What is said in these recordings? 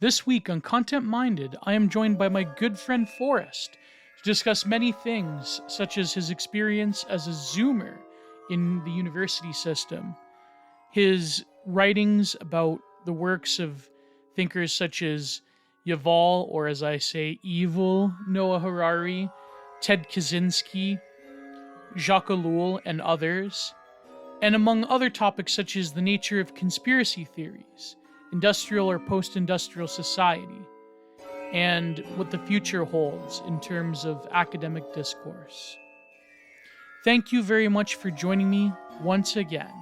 This week on Content Minded, I am joined by my good friend Forrest to discuss many things, such as his experience as a Zoomer in the university system, his writings about the works of thinkers such as Yuval, or as I say, evil Noah Harari, Ted Kaczynski, Jacques Ellul, and others, and among other topics such as the nature of conspiracy theories, industrial or post-industrial society, and what the future holds in terms of academic discourse. Thank you very much for joining me once again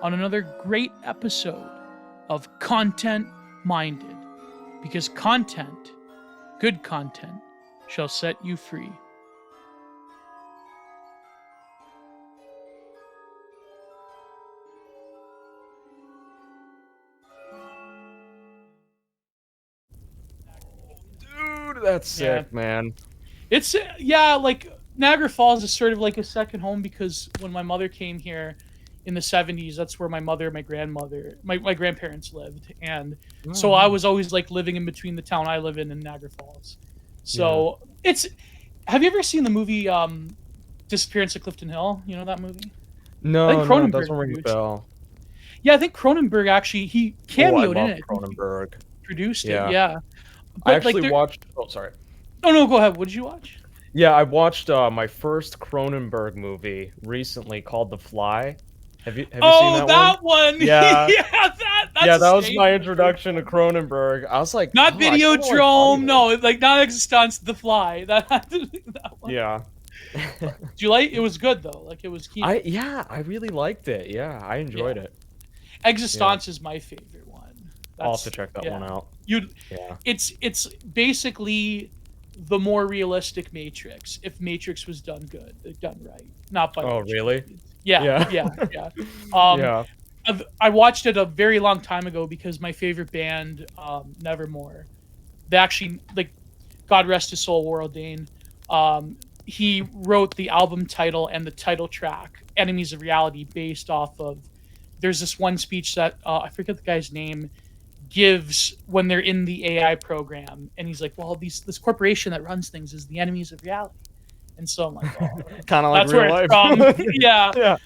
on another great episode of Content Minded, because content, good content, shall set you free. Dude, that's sick, man. It's like Niagara Falls is sort of like a second home because when my mother came here in the 70s, that's where my mother, my grandmother, my grandparents lived. And so I was always like living in between the town I live in and Niagara Falls. So have you ever seen the movie Disappearance at Clifton Hill? You know that movie? No, it doesn't ring a bell. Yeah, I think Cronenberg actually, he cameoed in it. Cronenberg. Produced it, yeah. But I actually watched... Oh, sorry. Oh, no, go ahead. What did you watch? Yeah, I watched my first Cronenberg movie recently called The Fly. Have you seen that one? Yeah. That was my introduction to Cronenberg. I was like... Not Videodrome, no, like not Existence, The Fly. That one. Yeah. Do you like it? Was good, though. Like, it was key. I really liked it. Yeah, I enjoyed it. Existence is my favorite one. I'll have to check that one out. It's basically the more realistic Matrix. If Matrix was done right, not by. Oh, really? Yeah. I watched it a very long time ago because my favorite band, Nevermore, they actually, like, God rest his soul, Warrell Dane. He wrote the album title and the title track, "Enemies of Reality," based off of. There's this one speech that I forget the guy's name gives when they're in the AI program, and he's like, "Well, this corporation that runs things is the enemies of reality," and so I'm like, "Oh, kind of like that's real where life." it's from. Yeah.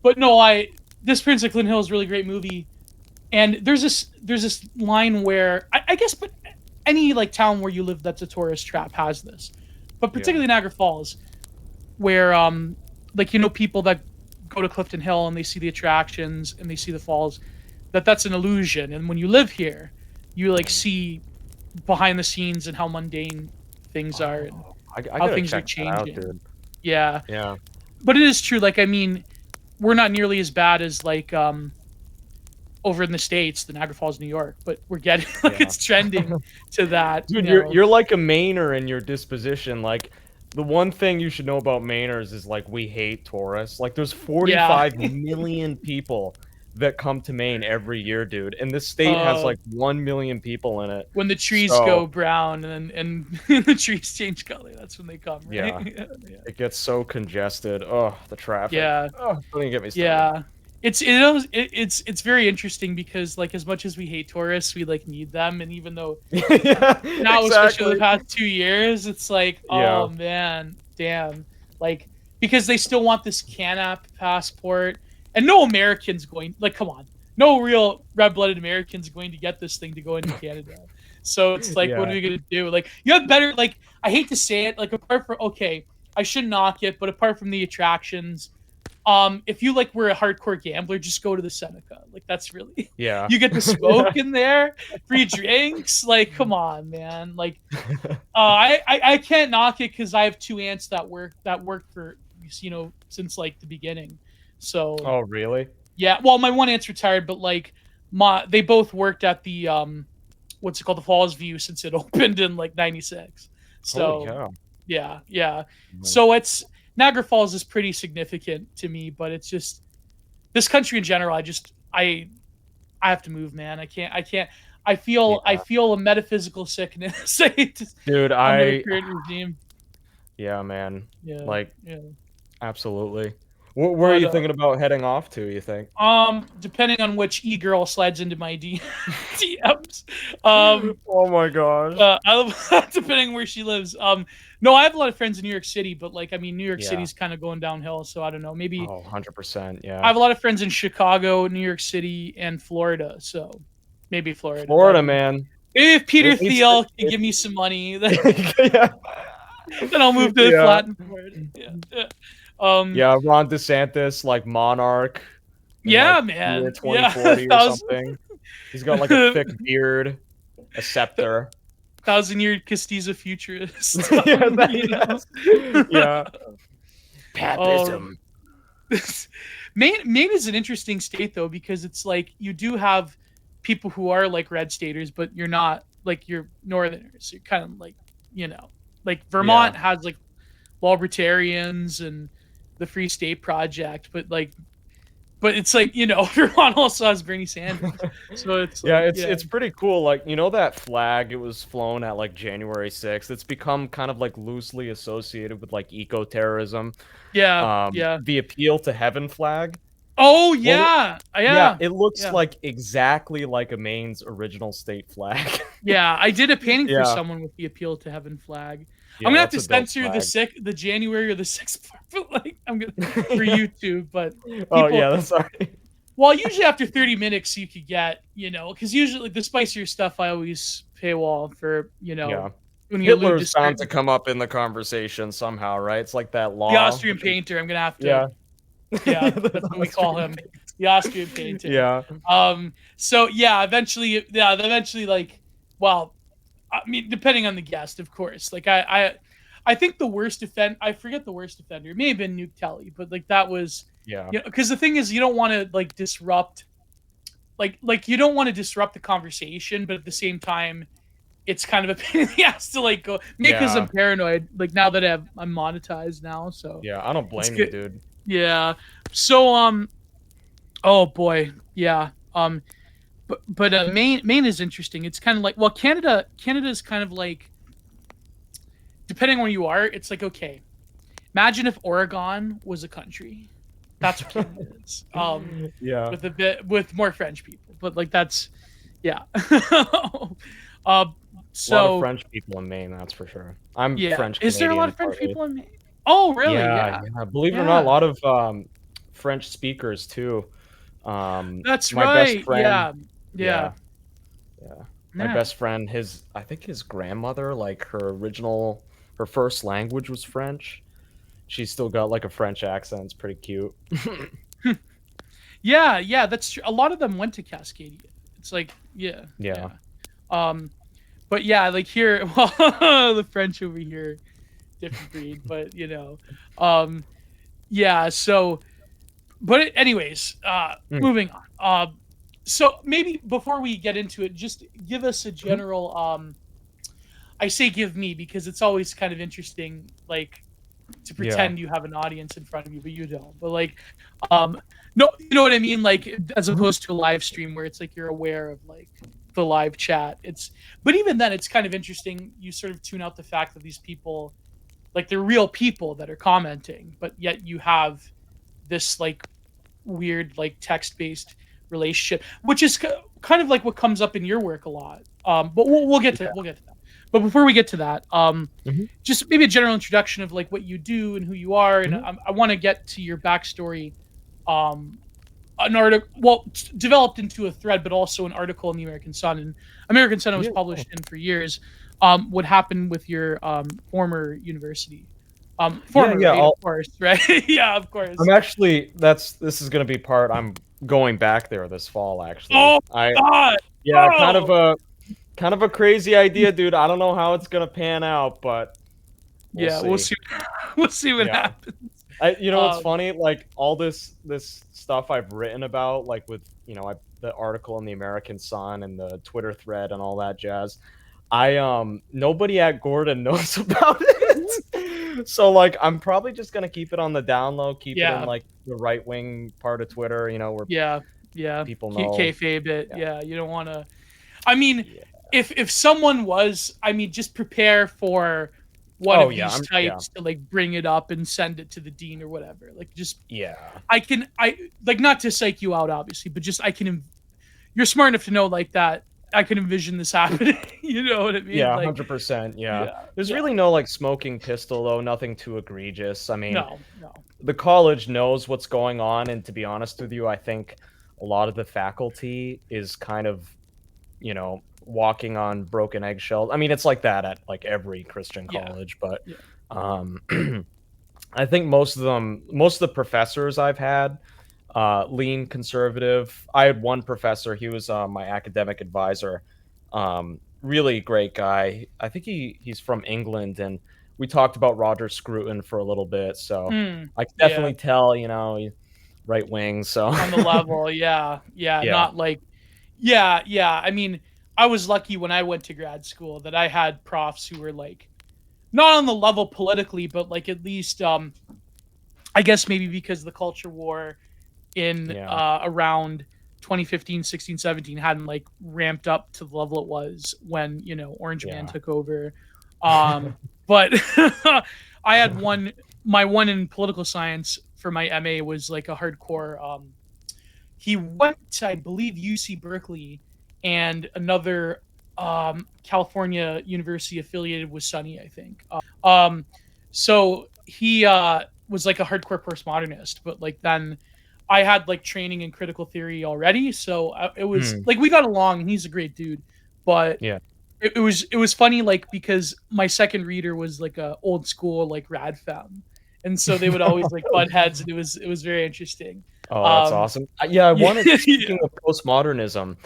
But no, this Prince of Clifton Hill is a really great movie, and there's this line where I guess, but any like town where you live that's a tourist trap has this, but particularly Niagara Falls, where people that go to Clifton Hill and they see the attractions and they see the falls, that's an illusion. And when you live here, you like see behind the scenes and how mundane things are and how things are changing. Yeah. But it is true. Like, I mean, we're not nearly as bad as like over in the States, the Niagara Falls, New York, but we're getting it's trending to that. Dude, you're like a Mainer in your disposition. Like, the one thing you should know about Mainers is, like, we hate tourists. Like, there's 45 million people that come to Maine every year, dude. And this state has, like, 1 million people in it. When the trees go brown and the trees change color, that's when they come, right? Yeah. It gets so congested. Oh, the traffic. Yeah. Oh, don't even get me started. Yeah. It's very interesting because, like, as much as we hate tourists, we like need them, and even though especially the past 2 years, it's like, oh man, damn, like, because they still want this Can-App passport, and no American's going, like, come on, no real red-blooded American's going to get this thing to go into Canada. So it's like, what are we gonna do? Like, you have better, like, I hate to say it, like, apart from I shouldn't knock it, but apart from the attractions. If you like were a hardcore gambler, just go to the Seneca. Like, that's really you get to smoke in there, free drinks. Like, come on, man. Like, I can't knock it because I have two aunts that work for since like the beginning. So oh, really? Yeah. Well, my one aunt's retired, but like they both worked at the what's it called, the Falls View, since it opened in like '96. So holy cow. Yeah. So it's. Niagara Falls is pretty significant to me, but it's just this country in general. I have to move, man. I can't. I feel a metaphysical sickness. Dude, under the current regime. Yeah, man. Yeah. Like, absolutely. Where are But you thinking about heading off to, you think? depending on which e-girl slides into my DMs. Um, Oh my gosh. depending where she lives. No, I have a lot of friends in New York City, but like, I mean, New York Yeah. City's kind of going downhill, so I don't know. Maybe Oh, 100%, I yeah. have a lot of friends in Chicago, New York City, and Florida, so maybe Florida. Florida, But man. maybe if It Peter needs to Thiel can it give me some money, then, Yeah. then I'll move to Yeah. flat in Florida. Yeah, yeah. Um, Yeah, Ron DeSantis, like, monarch in, like, yeah, the year man. Yeah, 2040 or 1,000 something. He's got, like, a thick beard, a scepter. 1,000-year Castiza futurist. Yeah, You know? yes. Yeah. Um, Papism. Maine is an interesting state though because it's like you do have people who are like red staters, but you're not like you're northerners. You're kind of like like Yeah. Vermont has like libertarians and the Free State Project, but it's like Vermont also has Bernie Sanders, so it's Yeah, like it's pretty cool, like, you know that flag, it was flown at, like, January 6th? It's become kind of, like, loosely associated with, like, eco-terrorism, yeah yeah. the Appeal to Heaven flag. Oh Well, yeah yeah, yeah it looks, yeah. like, exactly like a Maine's original state flag. Yeah, I did a painting for Yeah. someone with the Appeal to Heaven flag. I'm Yeah, gonna have that's to a dope censor flag. the January or the 6th part, but like I'm gonna for YouTube. But Oh, people, yeah, that's alright. well, usually after 30 minutes you could get, because usually like, the spicier stuff I always paywall for, Yeah. when you allude to Hitler's bound to certain come up in the conversation somehow, right? It's like that the law. Austrian painter. I'm gonna have to, Yeah. yeah, The that's what we call Austrian him, the Austrian painter. Yeah. So yeah, eventually, like, well, I mean, depending on the guest, of course. Like I think the worst I forget the worst offender. It may have been Nuke Telly, but like that was, Yeah. because the thing is, you don't want to like disrupt, like you don't want to disrupt the conversation, but at the same time, it's kind of a pain in the ass to like go because I'm Yeah. paranoid. Like now that I'm monetized now, so Yeah, I don't it's blame you, good. dude. Yeah. So oh boy, yeah. But Maine is interesting. It's kind of like, well, Canada is kind of like, depending on where you are, it's like, okay, imagine if Oregon was a country. That's what Canada is. Yeah. With more French people, but like that's, yeah. A lot of So French people in Maine, that's for sure. I'm yeah, French is there a lot Canadian of French partly. people in Maine? Oh, really? Yeah, Yeah, yeah, believe it or not, a yeah. lot of, French speakers too. That's My best right. friend Yeah, yeah, yeah, yeah. My yeah. best friend, I think his grandmother, like, her first language was French. She's still got, like, a French accent, it's pretty cute. Yeah, yeah, that's true. A lot of them went to Cascadia. It's like, yeah, Yeah. yeah. Um, but yeah, like here, well, the French over here, different breed, but um, yeah. So, but anyways, Mm, moving on. So maybe before we get into it, just give us a mhm. general. I say give me because it's always kind of interesting, like to Yeah. pretend you have an audience in front of you, but you don't. But like, um, no, you know what I mean? Like, as Mhm. opposed to a live stream where it's like you're aware of like the live chat. But even then, it's kind of interesting. You sort of tune out the fact that these people, like, they're real people that are commenting, but yet you have this like weird, like text-based relationship, which is kind of like what comes up in your work a lot. But we'll get to Yeah. that. But before we get to that, Mhm. just maybe a general introduction of like what you do and who you are, and Mhm. I want to get to your backstory. Um, an article, well, developed into a thread, but also an article in the American Sun. And American Sun I was Yeah. published in for years. What happened with your former university? Yeah, Former, yeah, right? Of course, right? Yeah, of I'm course. actually this is gonna be part I'm going back there this fall, actually. Oh God! Yeah, Oh, kind of a crazy idea, dude. I don't know how it's gonna pan out, but we'll yeah. We'll see. see. We'll see what Yeah. happens. You know what's Um, funny? Like, all this stuff I've written about, like, with, the article in the American Sun and the Twitter thread and all that jazz, nobody at Gordon knows about it. So, like, I'm probably just gonna keep it on the down low, keep it in, yeah, like, the right-wing part of Twitter, where yeah, yeah. people know. Kayfabe it. Yeah. Yeah, you don't want to. I mean, Yeah. if someone was, I mean, just prepare for. one Oh of yeah, these yeah, types to like bring it up and send it to the dean or whatever. Like just yeah, I like not to psych you out obviously, but just you're smart enough to know like that I can envision this happening. You know what I mean? yeah, Like 100%. Yeah, yeah, there's yeah. really no like smoking pistol though. Nothing too egregious. I mean, No, no. the college knows what's going on, and to be honest with you, I think a lot of the faculty is kind of, walking on broken eggshells. I mean, it's like that at like every Christian Yeah, college, but yeah. um I think most of the professors I've had lean conservative. I had one professor, he was my academic advisor. Really great guy. I think he's from England, and we talked about Roger Scruton for a little bit, so Mm, I can yeah. definitely tell, right wing, so On the level, yeah, yeah, yeah. not like yeah, yeah. I mean, I was lucky when I went to grad school that I had profs who were like not on the level politically, but like at least I guess maybe because the culture war in Yeah. around 2015, 16, 17 hadn't like ramped up to the level it was when, Orange Man Yeah. took over. But I had my one in political science for my MA was like a hardcore he went to, I believe, UC Berkeley and another California university affiliated with Sunny, I think. So he was like a hardcore postmodernist, but like then I had like training in critical theory already, so it was Hmm. like we got along, and he's a great dude. But Yeah. it was funny, like because my second reader was like a old school like rad femme, and so they would always like butt heads, and it was very interesting. Oh, that's Um, awesome. Yeah, I yeah, wanted speaking yeah, of postmodernism,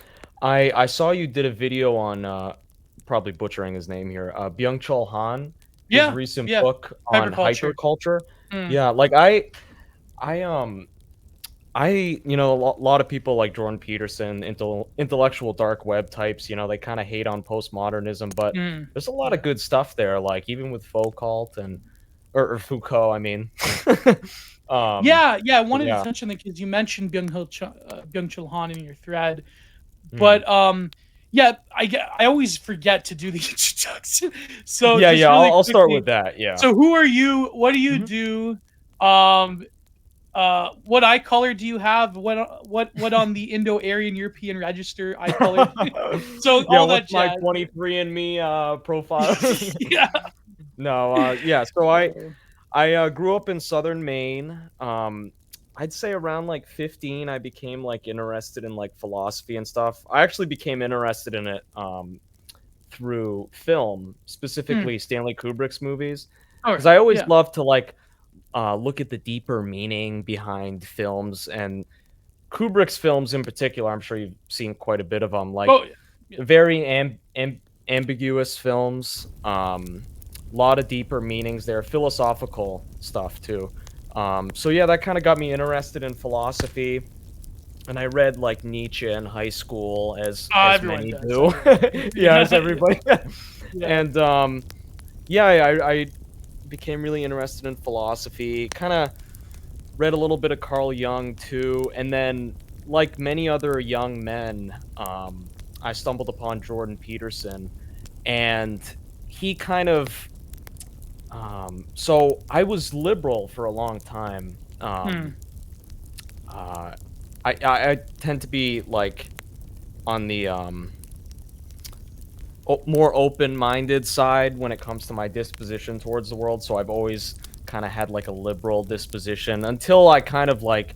I saw you did a video on, probably butchering his name here, Byung-Chul Han, his yeah, recent yeah. book on Hyperculture. hyperculture. Mm, Yeah, like I, um, a lot of people like Jordan Peterson, intellectual dark web types, they kinda hate on postmodernism, but mm, there's a lot of yeah. good stuff there, like, even with Foucault and or Foucault, I mean. Um, Yeah, yeah, I but wanted to yeah. touch on that because you mentioned Byung-Chul Han in your thread, Mm. but, yeah, I always forget to do the introduction, so Yeah, just yeah, really I'll start quickly, with that, yeah. so who are you? What do you Mhm. do? Um, what eye color do you have? What on the Indo-Aryan European Register eye color? So Yeah, all what's that my jazz. 23andMe, profile? Yeah. No, yeah, so I Uh, I, grew up in Southern Maine. I'd say around, like, 15, I became, like, interested in, like, philosophy and stuff. I actually became interested in it, through film, mm, specifically Stanley Kubrick's movies, because alright, I always yeah. love to, like, look at the deeper meaning behind films, and Kubrick's films in particular, I'm sure you've seen quite a bit of them. Like, Oh, yeah. Yeah. very ambiguous films, lot of deeper meanings there, philosophical stuff too. So yeah, that kinda got me interested in philosophy, and I read, like, Nietzsche in high school as Everyone many does, do. everyone does. Yeah, Yeah, as everybody yeah. and, yeah, I became really interested in philosophy, kinda read a little bit of Carl Jung too, and then, like many other young men, I stumbled upon Jordan Peterson, and he kind of so I was liberal for a long time. Hmm, Uh, I tend to be like on the more open-minded side when it comes to my disposition towards the world. So I've always kind of had like a liberal disposition until I kind of like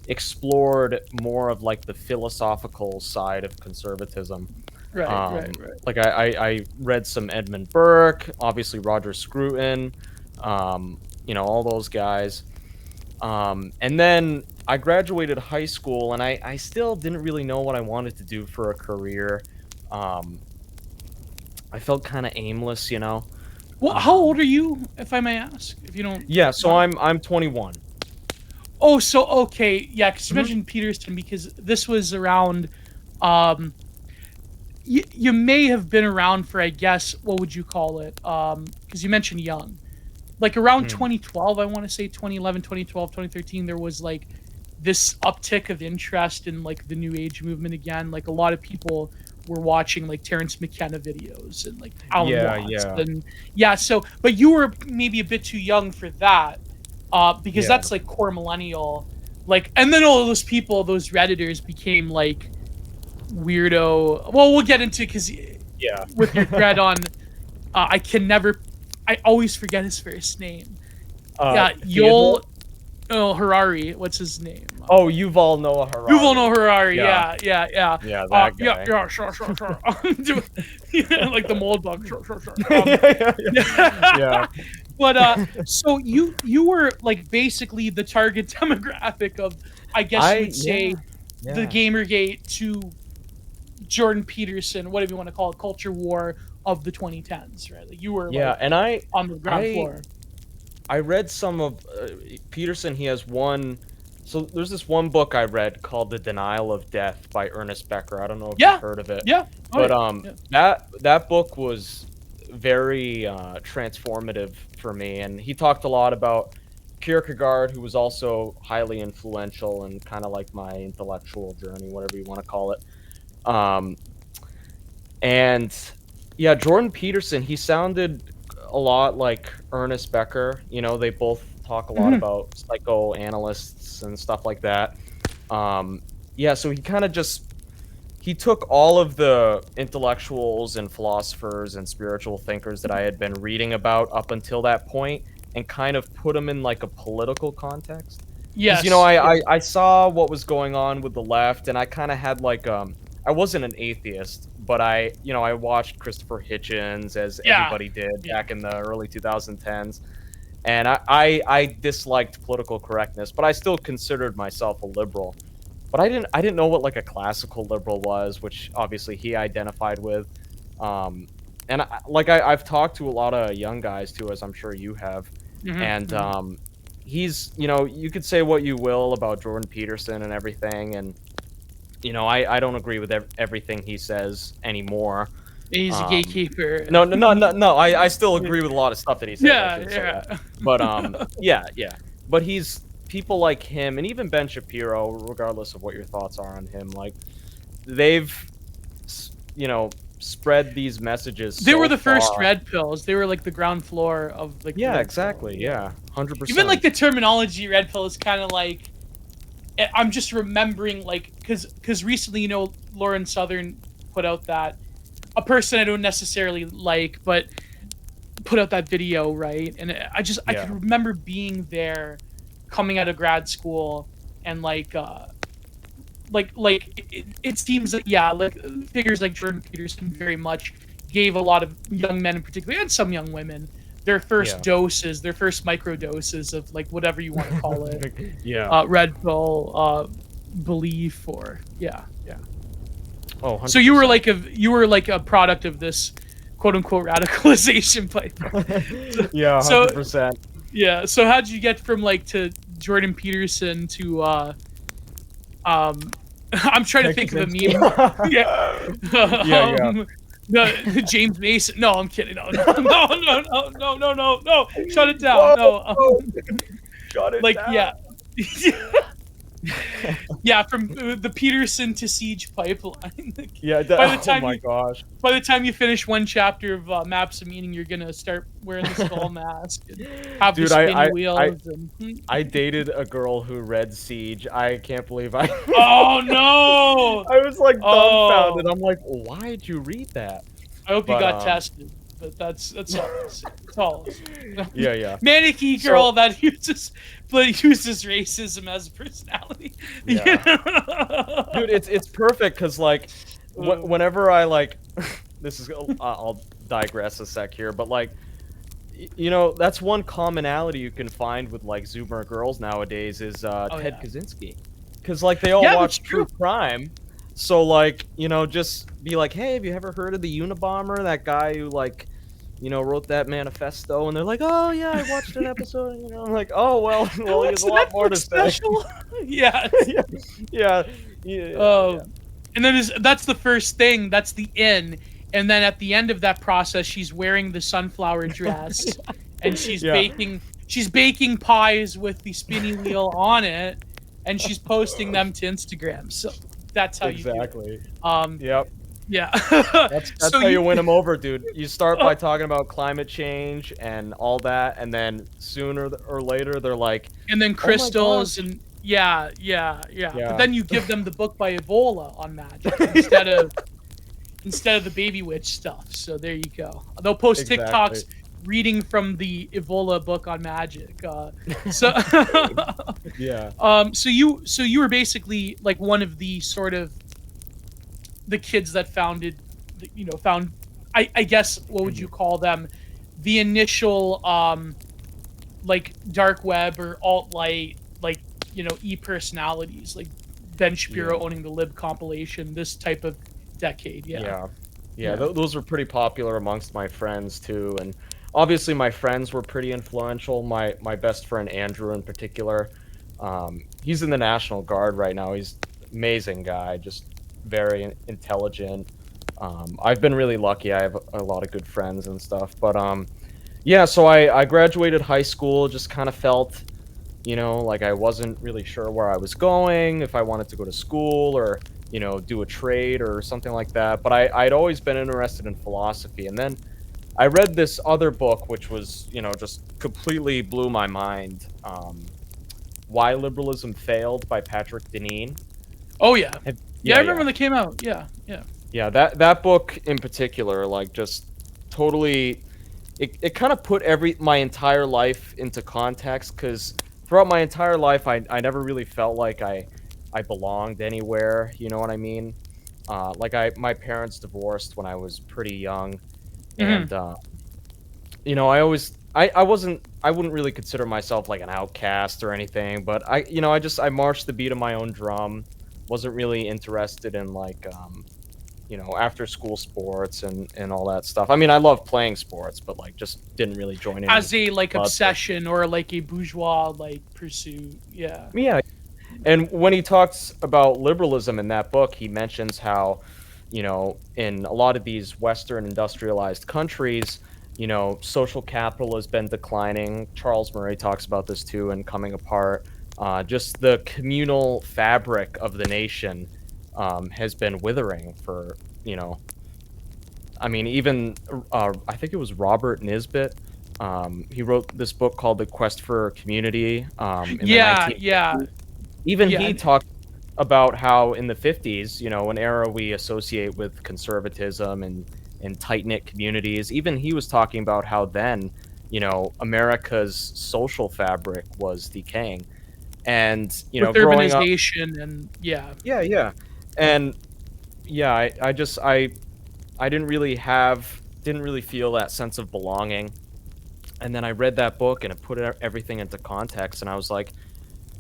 explored more of like the philosophical side of conservatism. right, right, right. Like I read some Edmund Burke, obviously Roger Scruton, all those guys. And then I graduated high school, and I still didn't really know what I wanted to do for a career. Um, I felt kind of aimless. Well, how old Um, are you, if I may ask? If you don't yeah, so mind. I'm 21. Oh, so okay, yeah, because you Mhm. mentioned Peterson because this was around, um, you may have been around for, I guess, what would you call it? Because you mentioned young. Like around Mm. 2012, I want to say 2011, 2012, 2013, there was like this uptick of interest in like the new age movement again. Like a lot of people were watching like Terrence McKenna videos and like Alan Yeah, Watts yeah, and so but you were maybe a bit too young for that, because yeah, that's like core millennial, like, and then all those people, those Redditors became like weirdo. Well, we'll get into because yeah. with your thread on, I always forget his first name. Yeah, Theodore? Harari. What's his name? Oh, Yuval Noah Yuval Harari. Noah Harari. Yeah, Yeah. that Yeah, guy. yeah, sure. Yeah, like the mold bug. Sure. Yeah. But so you were like basically the target demographic of, I guess you would say, the Yeah. Gamergate to Jordan Peterson, whatever you want to call it, culture war of the 2010s, right? Like you were like And on the ground I floor. I read some of Peterson. He has one. So there's this one book I read called "The Denial of Death" by Ernest Becker. I don't know if you've heard of it. Yeah. But that book was very transformative for me, and he talked a lot about Kierkegaard, who was also highly influential and kind of like my intellectual journey, whatever you want to call it. And yeah, Jordan Peterson, he sounded a lot like Ernest Becker. You know, they both talk a lot about psychoanalysts and stuff like that. Yeah, so he kind of just he took all of the intellectuals and philosophers and spiritual thinkers that I had been reading about up until that point and kind of put them in like a political context. Yes. Because, you know, I saw what was going on with the left, and I kind of had like I wasn't an atheist, but I watched Christopher Hitchens, as everybody did back in the early 2010s, and I disliked political correctness, but I still considered myself a liberal. But I didn't know what like a classical liberal was, which obviously he identified with. And I've talked to a lot of young guys too, as I'm sure you have, and he's, you know, you could say what you will about Jordan Peterson and everything, and you know, I don't agree with everything he says anymore. He's a gatekeeper. No. I still agree with a lot of stuff that he says. Yeah. But yeah. But he's people like him, and even Ben Shapiro, regardless of what your thoughts are on him, like they've, you know, spread these messages. They were the first red pills. They were like the ground floor of like. Yeah, exactly. Yeah, 100%. Even like the terminology red pill is kind of like. I'm just remembering, like, because recently, you know, Lauren Southern put out that, a person I don't necessarily like, but put out that video, right? And I could remember being there, coming out of grad school, and it seems like, like figures like Jordan Peterson very much gave a lot of young men in particular, and some young women, their first doses, their first micro doses of like whatever you want to call it. Red pill belief, or Oh, 100%. So you were like a product of this quote unquote radicalization pipeline. Yeah, 100%. So, yeah. So how'd you get from like to Jordan Peterson to I'm trying to think of a meme. The James Mason. No, I'm kidding. No. Shut it down. Whoa. Shut it down. From the Peterson to Siege pipeline. Gosh. By the time you finish one chapter of Maps of Meaning, you're gonna start wearing the skull mask and have the spinny wheels. I dated a girl who read Siege. I can't believe I. Oh no! I was like dumbfounded. I'm like, why'd you read that? I hope you got tested. But that's all. Yeah. Manicky girl that uses racism as a personality. Yeah. Dude, it's perfect because like whenever I like this is I'll digress a sec here, but like, you know, that's one commonality you can find with like Zoomer girls nowadays is Ted Kaczynski, because like they all watch true crime. So, like, you know, just be like, hey, have you ever heard of the Unabomber? That guy who, like, you know, wrote that manifesto? And they're like, oh, yeah, I watched an episode. You know, I'm like, oh, well, he has a lot more to say. Yeah. And then that's the first thing. That's the in. And then at the end of that process, she's wearing the sunflower dress. And she's baking pies with the spinny wheel on it. And she's posting them to Instagram. So that's how you do it. Yep. Yeah. That's So how you win them over, dude. You start by talking about climate change and all that, and then sooner or later they're like, and then "Oh my crystals gosh." and yeah, yeah, yeah. But Yeah. then you give them the book by Evola on magic instead of the baby witch stuff. So there you go. They'll post Exactly. TikToks reading from the Evola book on magic. So Yeah. so you were basically like one of the sort of the kids that founded found I guess what would you Mhm. call them? The initial like dark web or alt light like e-personalities like Ben Shapiro Yeah. owning the lib compilation, this type of decade. Yeah. Yeah. Yeah, Yeah. those were pretty popular amongst my friends too, and obviously my friends were pretty influential. My best friend Andrew in particular, he's in the National Guard right now. He's amazing guy, just very intelligent. I've been really lucky. I have a lot of good friends and stuff. But yeah. So I graduated high school. Just kind of felt, like I wasn't really sure where I was going, if I wanted to go to school or, do a trade or something like that. But I'd always been interested in philosophy. And then I read this other book, which was, just completely blew my mind. Why Liberalism Failed by Patrick Deneen. Oh yeah. Yeah, I Yeah, remember yeah. when they came out. Yeah. Yeah. Yeah, that book in particular, like, just totally it kind of put my entire life into context because throughout my entire life, I never really felt like I belonged anywhere. You know what I mean? Like my parents divorced when I was pretty young, Hmm. and I wouldn't really consider myself like an outcast or anything, but I marched the beat of my own drum. Wasn't really interested in like after school sports and all that stuff. I mean, I love playing sports, but like just didn't really join any As a like clubs or obsession or like a bourgeois like pursuit. Yeah. yeah. And when he talks about liberalism in that book, he mentions how, in a lot of these Western industrialized countries, social capital has been declining. Charles Murray talks about this too and coming apart. Just the communal fabric of the nation has been withering for, I mean, even I think it was Robert Nisbet. He wrote this book called The Quest for Community in the Yeah. Yeah. 1950s. Even Yeah. he talked about how in the 50s, an era we associate with conservatism and tight-knit communities, even he was talking about how then, America's social fabric was decaying. And, With growing up, urbanization and yeah. yeah, yeah. And yeah, I didn't really feel that sense of belonging. And then I read that book and it put everything into context, and I was like,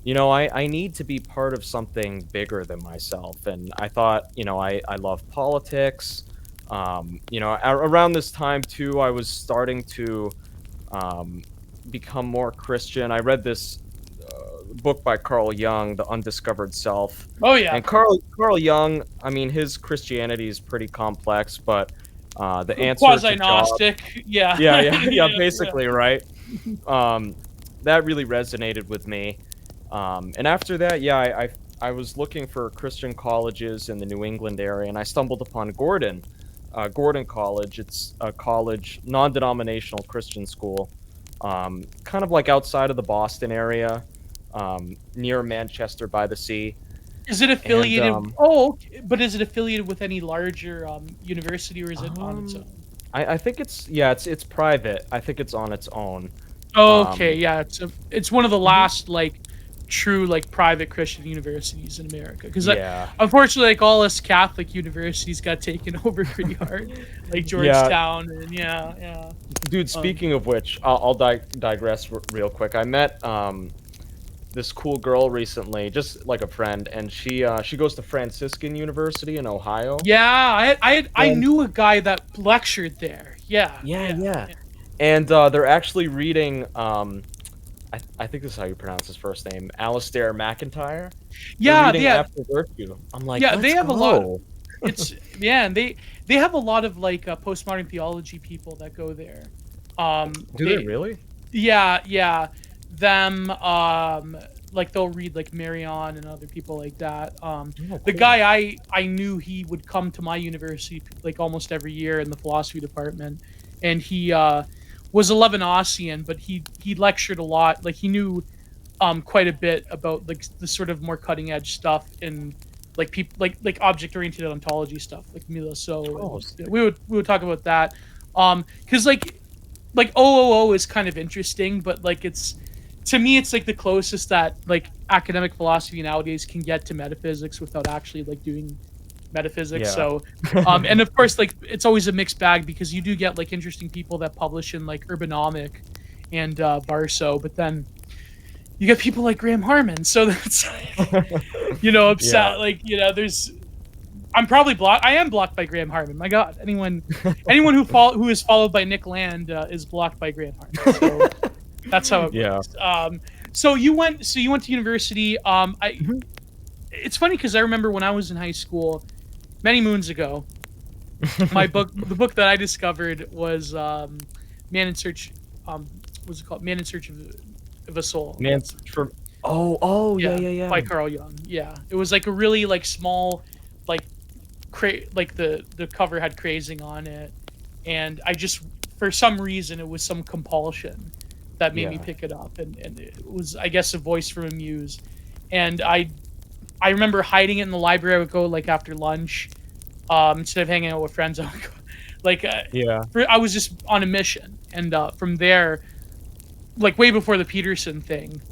I need to be part of something bigger than myself. And I thought, I love politics. Around this time too, I was starting to um, become more Christian. I read this book by Carl Jung, The Undiscovered Self. Oh yeah. And Carl Jung, I mean, his Christianity is pretty complex, but the answer to God, Quasi-gnostic. Yeah. yeah, yeah, yeah, Yeah. Yeah. basically, right? Um, that really resonated with me. And after that, yeah, I was looking for Christian colleges in the New England area, and I stumbled upon Gordon College. It's a college, non-denominational Christian school, kind of like outside of the Boston area, near Manchester by the sea. Is it And affiliated? Oh, okay. But is it affiliated with any larger university, or is it on its um, own? I think it's private. I think it's on its own. Okay, Um, yeah, it's one of the mhm. last like true like private Christian universities in America. Because Yeah, unfortunately, like all us Catholic universities got taken over pretty hard, like yeah. Georgetown and yeah, yeah. Dude, Um, speaking of which, I'll digress real quick. I met this cool girl recently, just like a friend, and she goes to Franciscan University in Ohio. yeah, I And knew a guy that lectured there. Yeah, yeah, yeah, yeah. yeah. And they're actually reading I think this is how you pronounce his first name, Alistair McIntyre. They're Yeah, reading yeah, After Virtue. I'm like, yeah. They let's have a lot. go. It's yeah, and they have a lot of like postmodern theology people that go there. Do they They really? Yeah, yeah. Them, like they'll read like Marion and other people like that. Oh, The cool. guy I knew, he would come to my university like almost every year in the philosophy department, and he was a Lebanosian, but he lectured a lot. Like he knew quite a bit about like the sort of more cutting edge stuff in like people like object oriented ontology stuff like Mila. So Oh, and sick. we would talk about that. Because like OOO is kind of interesting, but like it's to me it's like the closest that like academic philosophy nowadays can get to metaphysics without actually like doing metaphysics. Yeah. So and of course like it's always a mixed bag because you do get like interesting people that publish in like Urbanomic and Barso, but then you get people like Graham Harmon. So that's Yeah. upset. Like there's I'm probably blocked. I am blocked by Graham Harmon. My God, anyone who is followed by Nick Land is blocked by Graham Harmon. So that's how it Yeah. works. So you went to university. Mhm. It's funny because I remember when I was in high school, many moons ago, the book that I discovered was Man in Search. What's it called? Man in Search of a Soul. Man, for oh, yeah, Yeah, yeah, yeah. by Carl Jung. Yeah, it was like a really like small, like like the cover had crazing on it, and I just for some reason it was some compulsion that made me Yeah. pick it up, and it was I guess a voice from a muse, and I remember hiding it in the library. I would go like after lunch, instead of hanging out with friends. I would go, like Yeah. I was just on a mission, and from there, like way before the Peterson thing.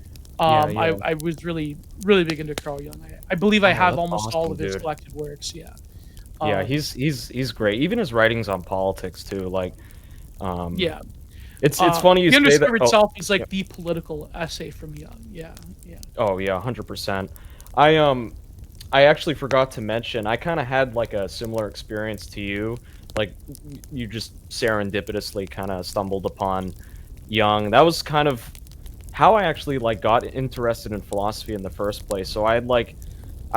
Yeah, I was really big into Carl Jung. I believe I Oh, have that's almost all awesome, of his dude. collected works. Yeah. Yeah, Um, he's great. Even his writings on politics too, like, um, yeah. it's funny you The say that. Undiscovered Oh, Self is yeah. like the political essay from Jung. Yeah. Yeah. Oh, yeah, 100%. I, um, I actually forgot to mention, I kinda had, like, a similar experience to you. Like, you just serendipitously kinda stumbled upon Jung. That was kind of how I actually, like, got interested in philosophy in the first place. So I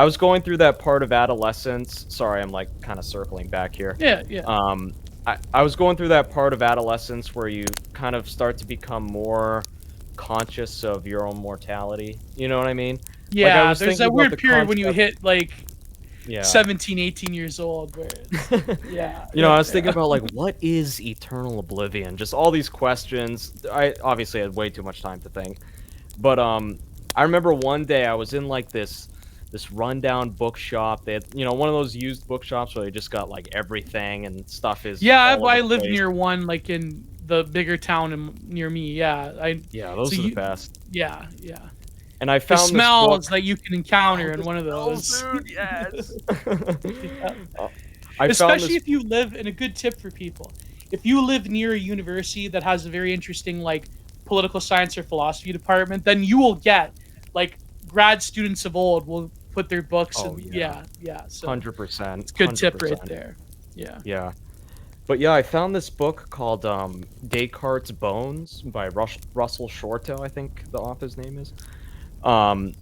was going through that part of adolescence. Sorry, I'm, like, kinda circling back here. Yeah. Yeah. Um, I was going through that part of adolescence where you kind of start to become more conscious of your own mortality, you know what I mean? Like, I Yeah. was There's thinking that about weird the period when you concept. hit like Yeah. 17, 18 years old where it's yeah. You know, Yeah. I was thinking Yeah. about, like, what is eternal oblivion? Just all these questions. I obviously had way too much time to think. But, I remember one day I was in, like, this rundown bookshop. They had, one of those used bookshops where they just got, like, everything and stuff is Yeah. all over I the lived place. near one like in the bigger town near me. Yeah. I Yeah, so those are the you best. yeah. Yeah. And I The found this book. smells that you can Oh, encounter in the one of smells, those. dude, yes. Yeah. Uh, I found Especially this. if you live in a good tip for people. If you live near a university that has a very interesting like political science or philosophy department, then you will get like grad students of old will put their books Oh, and yeah. yeah. So 100%, it's a good tip right 100%. there. Yeah. Yeah. But yeah, I found this book called Descartes' Bones by Russell Shorto, I think the author's name is. And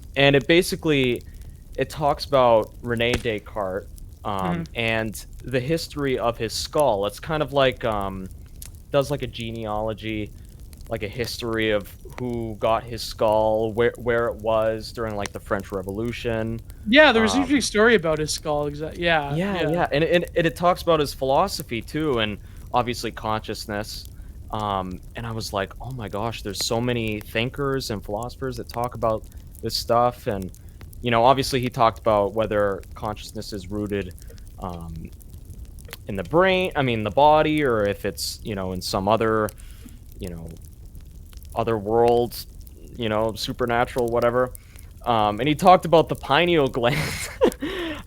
it talks about Rene Descartes, Mhm. and the history of his skull. It's kind of like does like a genealogy, like a history of who got his skull, where it was during like the French Revolution. Yeah, there was a interesting Um, story about his skull. Yeah, yeah, yeah. yeah, and it talks about his philosophy too, and obviously consciousness. And I was like, oh my gosh, there's so many thinkers and philosophers that talk about this stuff, and obviously he talked about whether consciousness is rooted um, in the brain, I mean the body, or if it's in some other you know other worlds, supernatural, whatever. And he talked about the pineal gland,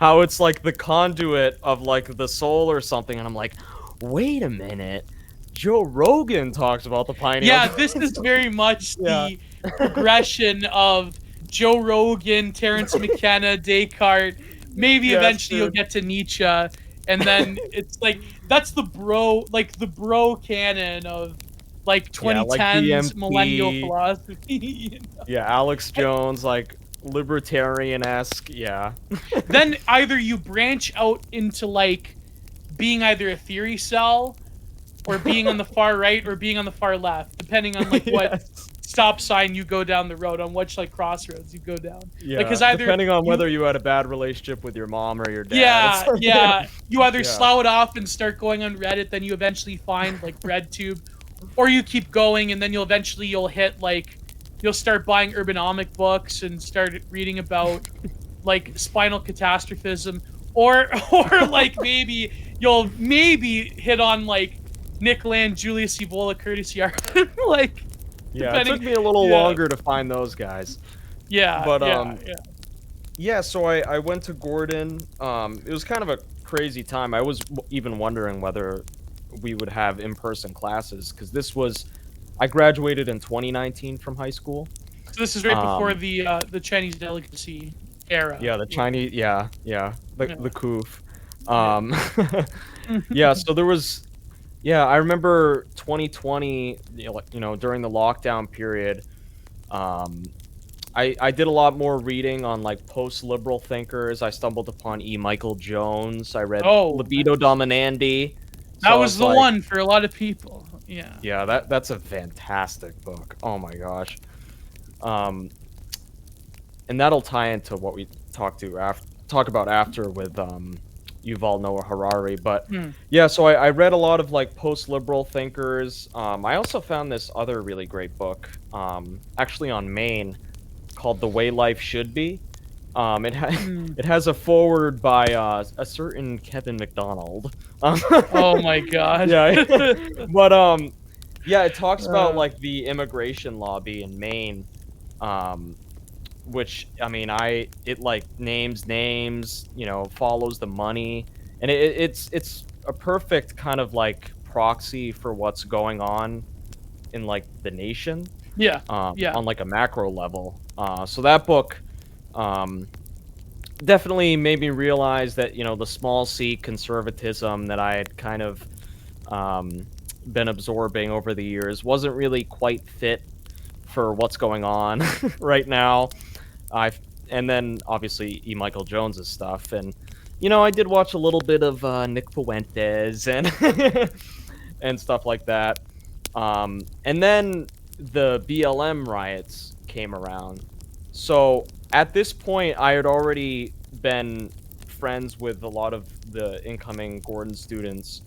how it's like the conduit of like the soul or something. And I'm like, wait a minute. Joe Rogan talks about the pineal Yeah, gland. this is very much Yeah. the progression of Joe Rogan, Terence McKenna, Descartes. Maybe Yes, eventually you'll dude. get to Nietzsche, and then it's like that's the bro canon of like Yeah, like 2010s millennial DMT. philosophy. You know? Yeah, Alex Jones, like libertarian-esque. Yeah. Then either you branch out into like being either a theory cell or being on the far right or being on the far left, depending on like what Yes. stop sign you go down the road, on which like crossroads you go down. Yeah, Like, 'cause either depending on whether you had a bad relationship with your mom or your dad. yeah, yeah. You either Yeah. slough it off and start going on Reddit, then you eventually find like RedTube, or you keep going and then you'll hit like you'll start buying urbanomic books and start reading about like spinal catastrophism, or like maybe you'll hit on like Nick Land, Julius Evola, Courtesy Art, like Yeah, depending. it took me a little Yeah. longer to find those guys. Yeah, But yeah. yeah, so I went to Gordon. It was kind of a crazy time. I was even wondering whether we would have in-person classes, because I graduated in 2019 from high school. So this is right before the Chinese delicacy era. Yeah, the Chinese, the coof. Yeah. Yeah, so there was, I remember 2020, during the lockdown period, I did a lot more reading on like post-liberal thinkers. I stumbled upon E. Michael Jones. I read Libido Dominandi. That was the one for a lot of people. Yeah. Yeah, that's a fantastic book. Oh my gosh. And that'll tie into what we talk about after with Yuval Noah Harari. But yeah, so I read a lot of like post-liberal thinkers. I also found this other really great book, actually on Maine, called The Way Life Should Be. It has a foreword by a certain Kevin McDonald. Oh my god. Yeah. But yeah, it talks about like the immigration lobby in Maine, which, I mean, it like names, follows the money, and it's a perfect kind of like proxy for what's going on in like the nation. Yeah. On like a macro level. So that book definitely made me realize that, the small c conservatism that I had kind of been absorbing over the years wasn't really quite fit for what's going on right now. And then obviously E. Michael Jones's stuff, and I did watch a little bit of Nick Fuentes and and stuff like that. And then the BLM riots came around. So at this point, I had already been friends with a lot of the incoming Gordon students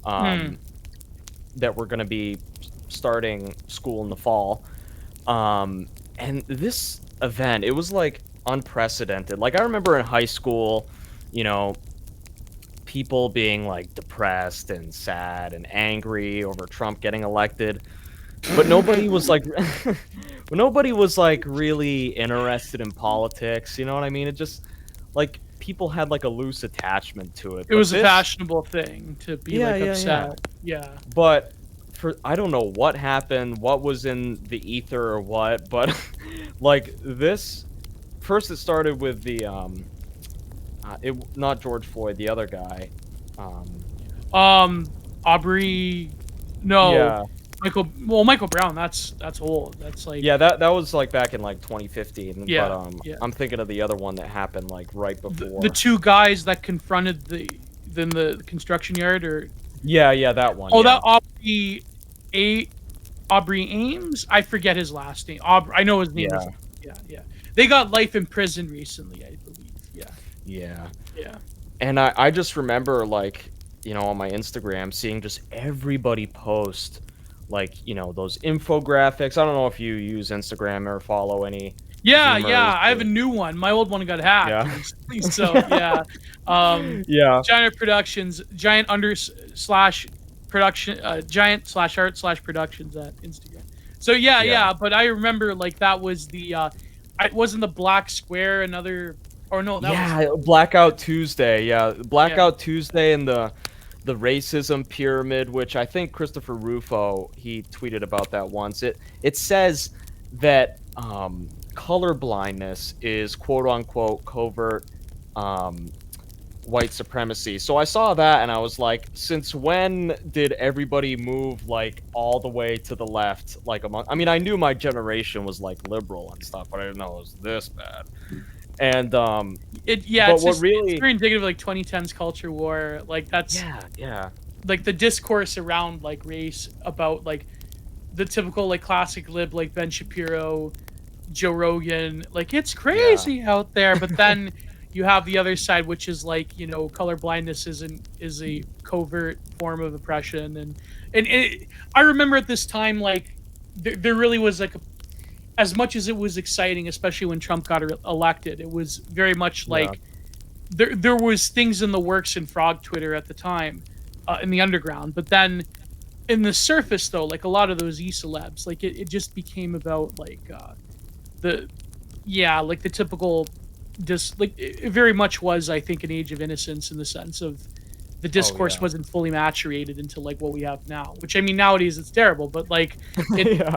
that were going to be starting school in the fall. And this event, it was like unprecedented. Like, I remember in high school, people being like depressed and sad and angry over Trump getting elected, but nobody was like really interested in politics. You know what I mean? It just like people had like a loose attachment to it. It was a fashionable thing to be upset. Yeah. But I don't know what happened, what was in the ether or what, but like this first, it started with the not George Floyd, the other guy. Aubrey. No. Yeah. Michael Brown. That's old. That's like. Yeah, that was like back in like 2015. Yeah. But I'm thinking of the other one that happened like right before. The two guys that confronted the construction yard, or. Yeah, that one. Oh, that Aubrey Ames. I forget his last name. I know his name. Yeah. They got life in prison recently, I believe. Yeah. And I just remember, like, on my Instagram, seeing just everybody post, like, those infographics. I don't know if you use Instagram or follow any. Yeah, I have a new one. My old one got hacked. Yeah. So yeah. Giant Productions, Giant/art/productions at Instagram. So yeah. But I remember like that was it wasn't the Black Square, Blackout Tuesday. Yeah, Blackout Tuesday and the racism pyramid, which I think Christopher Rufo, he tweeted about that once. It says that color blindness is quote unquote covert white supremacy. So I saw that and I was like, since when did everybody move like all the way to the left? Like I mean, I knew my generation was like liberal and stuff, but I didn't know it was this bad. And it's very indicative of like 2010s culture war. Like that's yeah. Like the discourse around like race, about like the typical like classic lib like Ben Shapiro, Joe Rogan, like it's Yeah. crazy out there. But then you have the other side, which is like, you know, color blindness is a covert form of oppression, and I remember at this time like there really was like as much as it was exciting, especially when Trump got elected, it was very much Yeah. like there was things in the works in Frog Twitter at the time, in the underground, but then in the surface though, like a lot of those e-celebs, like it just became about like the yeah, like the typical just like it very much was, I think, an age of innocence in the sense of the Oh discourse yeah. wasn't fully maturated into like what we have now, which I mean nowadays it's terrible, but like it Yeah.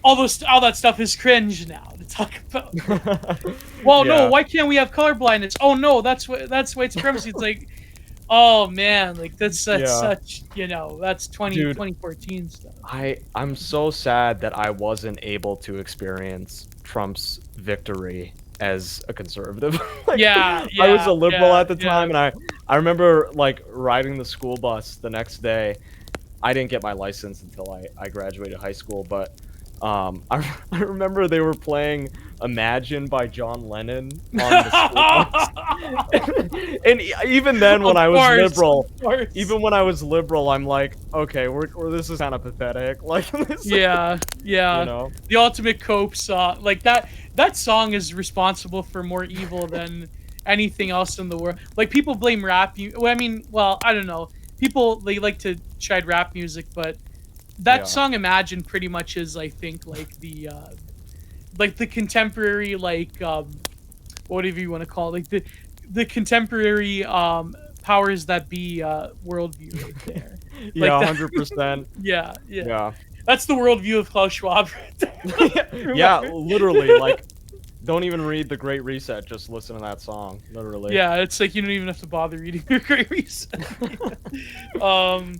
all that stuff is cringe now to talk about. Well, no, Yeah. why can't we have color blindness? Oh no, that's white supremacy. It's like, oh man, like that's Yeah. such, you know, that's Dude, 2014 stuff. I'm so sad that I wasn't able to experience Trump's victory as a conservative. Like, Yeah, I was yeah, a liberal yeah, at the yeah. time, and I remember, like, riding the school bus the next day. I didn't get my license until I graduated high school, but, I remember they were playing Imagine by John Lennon on the school bus. And even then, when I was liberal, Of course. even when I was liberal, I'm like, okay, we're this is kind of pathetic. Like, this, Yeah, you yeah. know? The ultimate cope song, like that song is responsible for more evil than anything else in the world. Like people blame rap. Well, I mean, well, I don't know. People they like to chide rap music, but that Yeah. song Imagine pretty much is, I think, like the contemporary whatever you want to call it, like the contemporary powers that be worldview right there. Yeah, Like that. 100%. Yeah, yeah. Yeah. That's the worldview of Klaus Schwab right there. Yeah, Remember? literally, like, don't even read The Great Reset, just listen to that song, literally. Yeah, it's like you don't even have to bother reading the Great Reset. um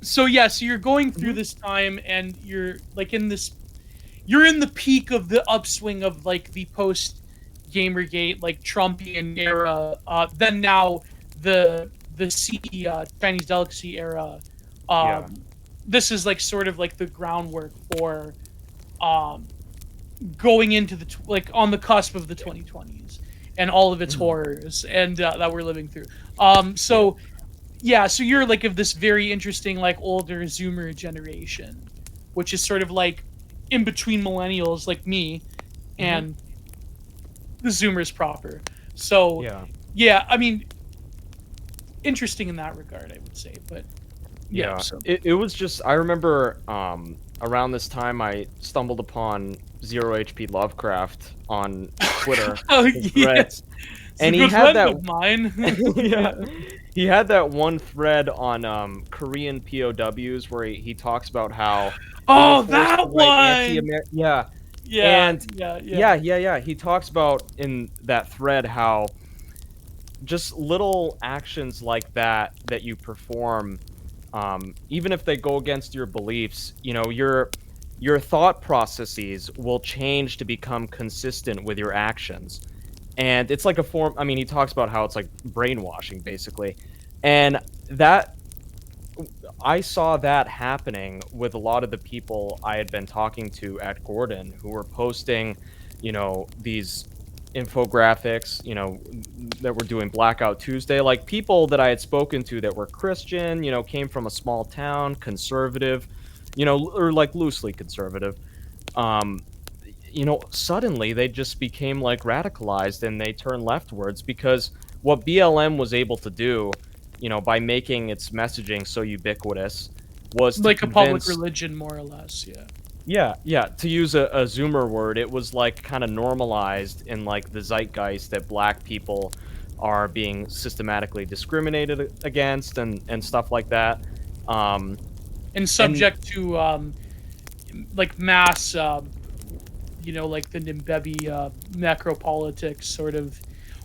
so yeah, so you're going through Mhm. this time and you're like you're in the peak of the upswing of like the post Gamergate like Trumpian era. Then now the Chinese delicacy era. Yeah. This is like sort of like the groundwork for um, going into like on the cusp of the 2020s and all of its Mhm. horrors and that we're living through. Yeah. So yeah, so you're like of this very interesting like older Zoomer generation, which is sort of like in between millennials like me Mhm. and the Zoomers proper. So Yeah. yeah, I mean, interesting in that regard, I would say. But yeah, Yeah. so It was just I remember, around this time, I stumbled upon Zero HP Lovecraft on Twitter, oh his yeah, threads, it's a and he good had friend that. of mine. Yeah. Yeah. He had that one thread on, Korean POWs where he talks about how they were Oh, forced to that write one. anti-Amer yeah, Yeah, and yeah, yeah, yeah. yeah, yeah, he talks about in that thread how just little actions like that you perform, even if they go against your beliefs, you know, your thought processes will change to become consistent with your actions. And it's like a form, I mean, he talks about how it's like brainwashing, basically. And that I saw that happening with a lot of the people I had been talking to at Gordon who were posting, you know, these infographics, you know, that were doing Blackout Tuesday, like people that I had spoken to that were Christian, you know, came from a small town, conservative, you know, or like loosely conservative. Um, you know, suddenly they just became like radicalized and they turned leftwards because what BLM was able to do, you know, by making its messaging so ubiquitous was to Like a public convince, religion, more or less. Yeah. yeah, yeah, to use a Zoomer word, it was like kind of normalized in like the zeitgeist that black people are being systematically discriminated against and stuff like that. Um, And and subject to like mass, you know, like the Nimbebi necropolitics sort of,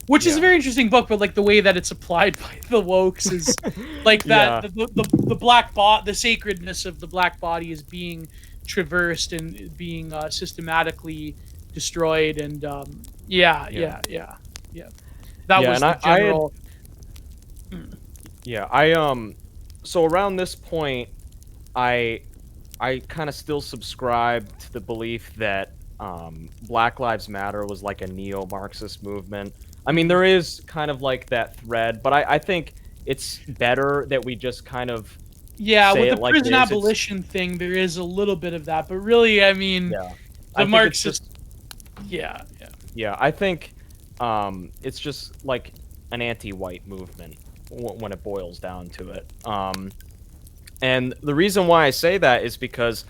which is a yeah, very interesting book, but like the way that it's applied by the wokes is like that yeah, the black the sacredness of the black body is being traversed and being systematically destroyed, and yeah, yeah, yeah, yeah, yeah. That yeah, was and the I had general. yeah, so around this point, I I kind of still subscribe to the belief that Black Lives Matter was like a neo-Marxist movement. I mean, Mm. there is kind of like that thread, but I think it's better that we just kind of Yeah, say with it the like it prison is. It's abolition thing, there is a little bit of that, but really, I mean, yeah. the I think it's Marxist, just yeah, yeah. yeah. I think it's just like an anti-white movement when it boils down to it. And the reason why I say that is because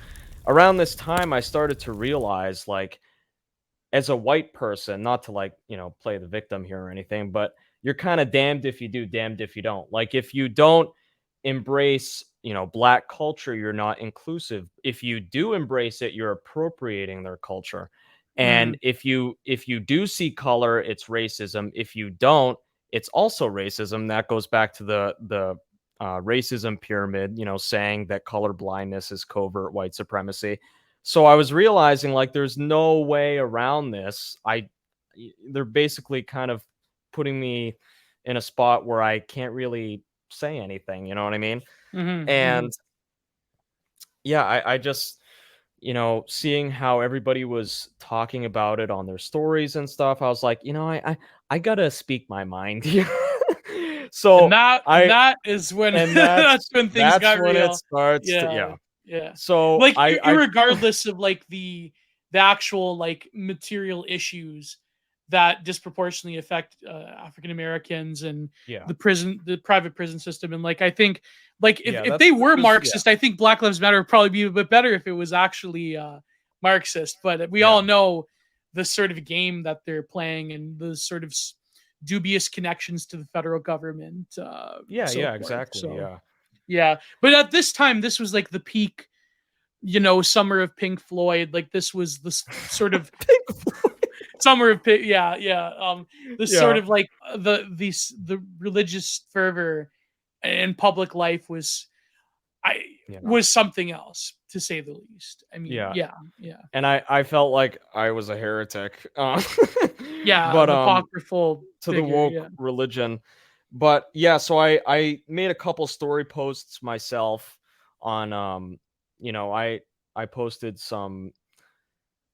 around this time I started to realize, like, as a white person, not to like, play the victim here or anything, but you're kind of damned if you do, damned if you don't. Like, if you don't embrace, black culture, you're not inclusive. If you do embrace it, you're appropriating their culture. And Mm, if you do see color, it's racism. If you don't, it's also racism. That goes back to the racism pyramid, saying that color blindness is covert white supremacy. So I was realizing, like, there's no way around this. They're basically kind of putting me in a spot where I can't really say anything, you know what I mean? mhm, And mhm. yeah, I just, seeing how everybody was talking about it on their stories and stuff, I was like, I gotta speak my mind here. And So that and I that is when and that's when things that's got when it real. starts to Yeah, yeah. yeah. So Like, irregardless of, like, the actual, like, material issues that disproportionately affect, African Americans and yeah. the private prison system, and, like, I think, like, if Yeah, if that's they were there's yeah. Marxist, I think Black Lives Matter would probably be a bit better if it was actually, Marxist, but we Yeah. all know the sort of game that they're playing and the sort of dubious connections to the federal government, Yeah, so yeah, forth. exactly, So yeah. yeah, but at this time, this was like the peak, summer of Pink Floyd. Like, this was this sort of Pink Floyd. summer of Pink. Yeah, yeah. This sort Yeah, of like the religious fervor in public life I yeah, was something else, to say the least. I mean, yeah, yeah, yeah, and I felt like I was a heretic, yeah. but, An apocryphal to the figure. woke Yeah. religion. But, yeah, so I made a couple story posts myself on, I posted some,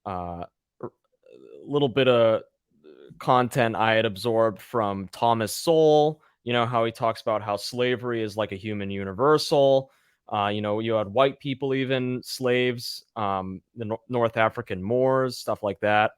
uh, r little bit of content I had absorbed from Thomas Sowell, how he talks about how slavery is like a human universal. You had white people, even slaves, the North African Moors, stuff like that.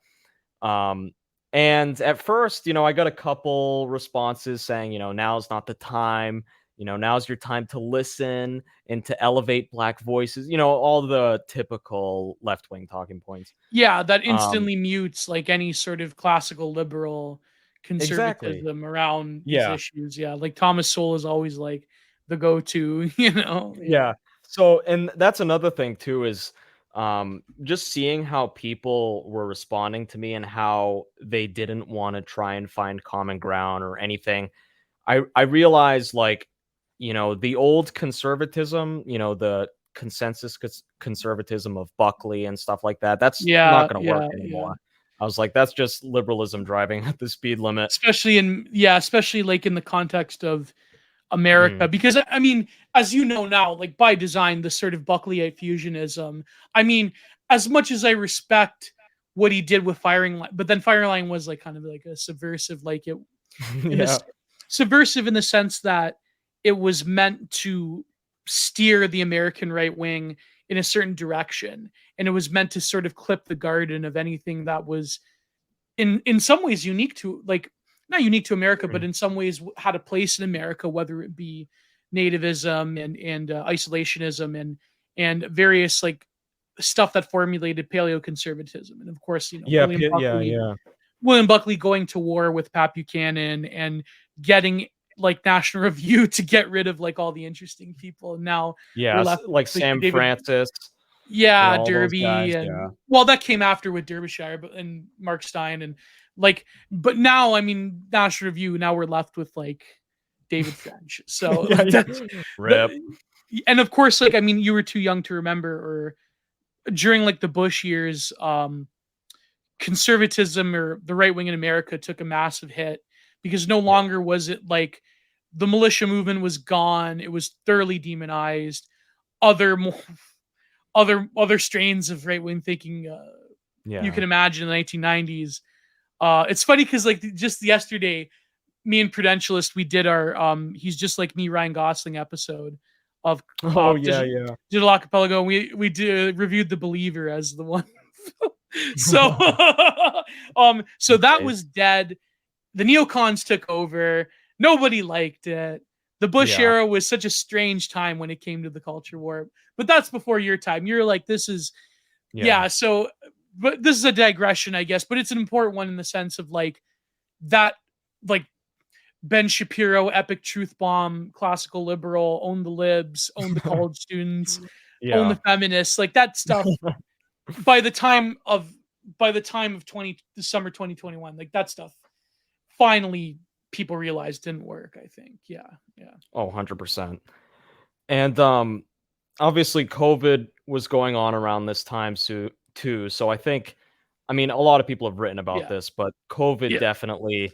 Um, and at first, I got a couple responses saying, now's not the time. Now's your time to listen and to elevate black voices. All the typical left wing talking points. Yeah, that Um, instantly mutes, like, any sort of classical liberal exactly. conservatism around these Yeah. issues. Yeah, like, Thomas Sowell is always, like, the go-to, you know? Yeah. Yeah. So, and that's another thing too is just seeing how people were responding to me and how they didn't want to try and find common ground or anything. I realized, like, the old conservatism, the conservatism of Buckley and stuff like that. That's not Yeah, going to work yeah, yeah. anymore. I was like, that's just liberalism driving at the speed limit. Especially, like, in the context of America, Mm. because, I mean, as you know now, like, by design, the sort of Buckleyite fusionism, I mean, as much as I respect what he did with Firing Line, but then Firing Line was, like, kind of like a subversive, like, it in Yeah. this subversive in the sense that it was meant to steer the American right wing in a certain direction, and it was meant to sort of clip the garden of anything that was in some ways unique to, like, not unique to America, but Mm. in some ways had a place in America, whether it be nativism and isolationism and various, like, stuff that formulated paleoconservatism, and of course, Yeah. Yeah. Yeah. William Buckley going to war with Pat Buchanan and getting, like, National Review to get rid of, like, all the interesting people. And now we're Yeah, left with, like like, Sam David, Francis, yeah, all those Derby, guys, yeah. and well, that came after with Derbyshire, but and Mark Stein and, like, but now, I mean, National Review, now we're left with, like, David French. So, Yeah, like, yeah. that's Rip. the and of course, like, I mean, you were too young to remember, or during, like, the Bush years, conservatism or the right wing in America took a massive hit because no Yeah. longer was it like the militia movement was gone. It was thoroughly demonized. Other other strains of right wing thinking you can imagine in the 1990s. It's funny because like just yesterday, me and Prudentialist, we did our He's Just Like Me Ryan Gosling episode of Oh yeah, Digital, yeah. Digital Archipelago. We did reviewed The Believer as the one. So so that Nice. was dead. The neocons took over. Nobody liked it. The Bush Yeah, era was such a strange time when it came to the culture war. But that's before your time. You're like, this is, yeah. yeah. So, but this is a digression, I guess. But it's an important one in the sense of like that, like Ben Shapiro, epic truth bomb, classical liberal, own the libs, own the college students, own Yeah. the feminists, like that stuff. By the time of the summer 2021, like that stuff finally people realized didn't work, I think. Yeah. Yeah. Oh, 100%. And obviously COVID was going on around this time too. So I think, I mean, a lot of people have written about Yeah. this, but COVID Yeah. definitely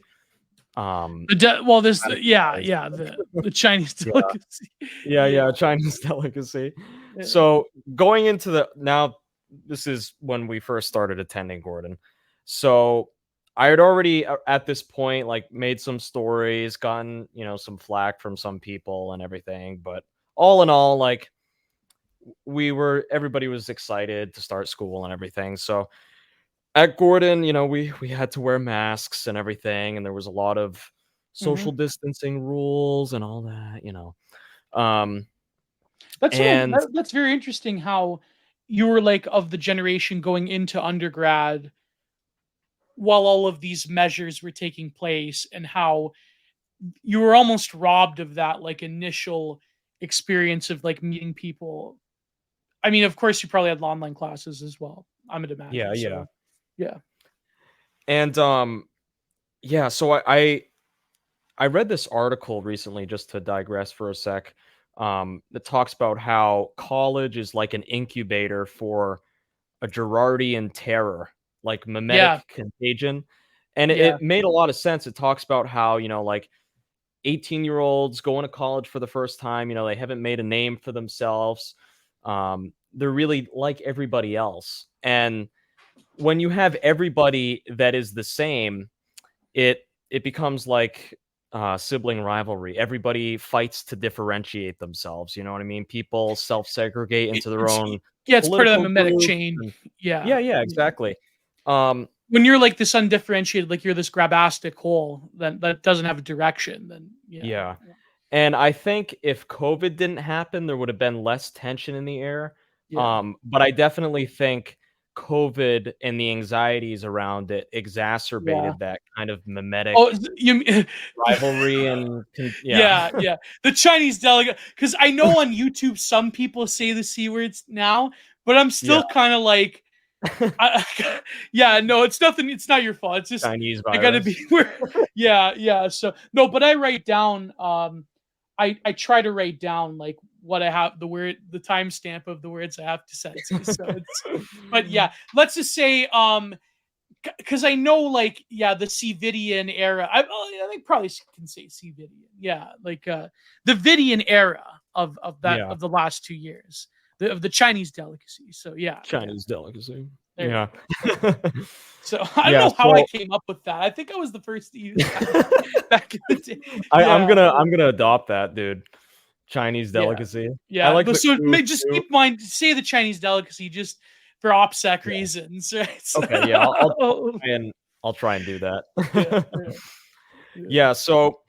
Well, there's yeah, radicalized. yeah, the Chinese Yeah. delicacy. Yeah, Yeah. yeah, Chinese delicacy. Yeah. So going into the now, this is when we first started attending Gordon. So I had already at this point like made some stories, gotten some flack from some people and everything, but all in all, like everybody was excited to start school and everything. So at Gordon, we had to wear masks and everything, and there was a lot of Mhm. social distancing rules and all that. Um, and That's very interesting how you were like of the generation going into undergrad while all of these measures were taking place, and how you were almost robbed of that like initial experience of like meeting people. I mean, of course, you probably had online classes as well, I would yeah, imagine. yeah. So, yeah. And yeah, so I read this article recently, just to digress for a sec, that talks about how college is like an incubator for a Girardian terror, like Yeah. mimetic contagion. And Yeah. it made a lot of sense. It talks about how, like 18-year-olds going to college for the first time, they haven't made a name for themselves. They're really like everybody else. And when you have everybody that is the same, it becomes like sibling rivalry. Everybody fights to differentiate themselves. You know what I mean? People self-segregate into their It's own yeah, it's part of that political mimetic groups. chain. And Yeah. yeah, yeah, Yeah. exactly. Um, When you're like this undifferentiated, like you're this grabastic whole that doesn't have a direction, then yeah. yeah. And I think if COVID didn't happen, there would have been less tension in the air. Yeah. But I definitely think COVID and the anxieties around it Yeah. exacerbated that kind of Oh, mimetic you rivalry and yeah. yeah, yeah. The Chinese delegate, because I know on YouTube some people say the C words now, but I'm Yeah. still kind of like, I, yeah, no, it's nothing. It's not your fault. It's just Chinese I gotta be virus. where, yeah, yeah. So no, but I write down. I try to write down like what I have the timestamp of the words I have to censor. So it's, but yeah, let's just say because I know, like, yeah, the Cvidian era. I think probably can say Cvidian. Yeah, like the Vidian era Yeah, of the last 2 years of the Chinese delicacy. So yeah, yeah, Chinese delicacy. there you Yeah. go. So I don't Yeah, know how I so came up with that. I think I was the first to use that back in the day. I'm Yeah, gonna I'm gonna adopt that, dude. Chinese yeah, delicacy. I yeah. like But the so oof just too. keep in mind, say the Chinese delicacy just for OPSEC Yeah. reasons, right? Okay, yeah, I'll So, try and do yeah, that. yeah, yeah. Yeah, so,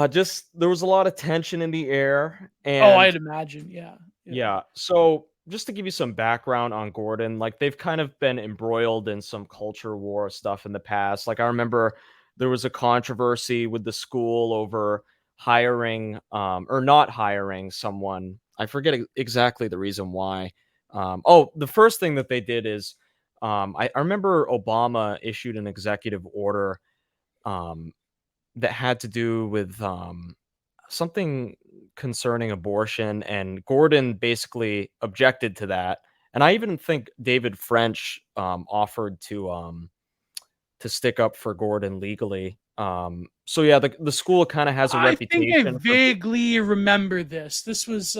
just there was a lot of tension in the air, Oh, and I'd imagine. Yeah, yeah. yeah, so just to give you some background on Gordon, like, they've kind of been embroiled in some culture war stuff in the past. Like, I remember there was a controversy with the school over hiring, or not hiring someone. I forget exactly the reason why. The first thing that they did is, I remember Obama issued an executive order, um, that had to do with, something concerning abortion, and Gordon basically objected to that. And I even think David French offered to stick up for Gordon legally. So yeah, the school kind of has a I think I reputation for vaguely remember this. This was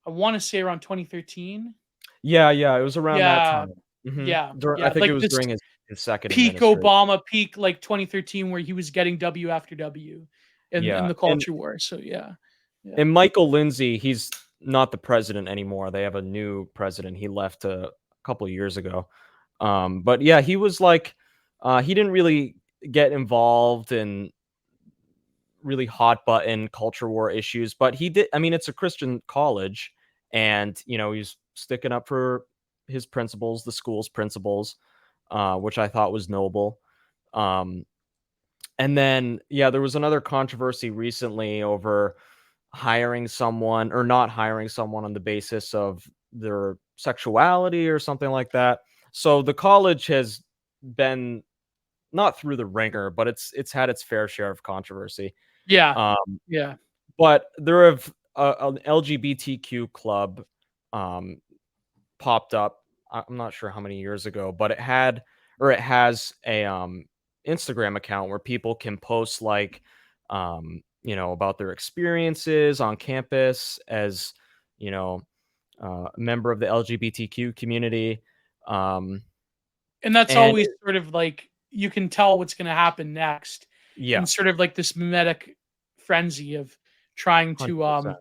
I want to say around 2013. Yeah, it was around that Yeah, time. yeah, I yeah. think it Like was this during his second peak administration. Obama, peak like 2013, where he was getting W after W in Yeah, the culture war. So yeah, yeah, and Michael Lindsay, he's not the president anymore. They have a new president. He left a couple of years ago. But yeah, he was like, he didn't really get involved in really hot button culture war issues, but he did. I mean, it's a Christian college, and he's sticking up for his principles, the school's principles, which I thought was noble. Um, and then, yeah, there was another controversy recently over hiring someone or not hiring someone on the basis of their sexuality or something like that. So the college has been not through the ringer, but it's had its fair share of controversy. yeah, Um, yeah. but there have an LGBTQ club um, popped up. I'm not sure how many years ago, but it has a Instagram account where people can post like about their experiences on campus as you know a member of the LGBTQ community. Um, And that's and always sort of like you can tell what's going to happen next in yeah, sort of like this mimetic frenzy of trying to 100%.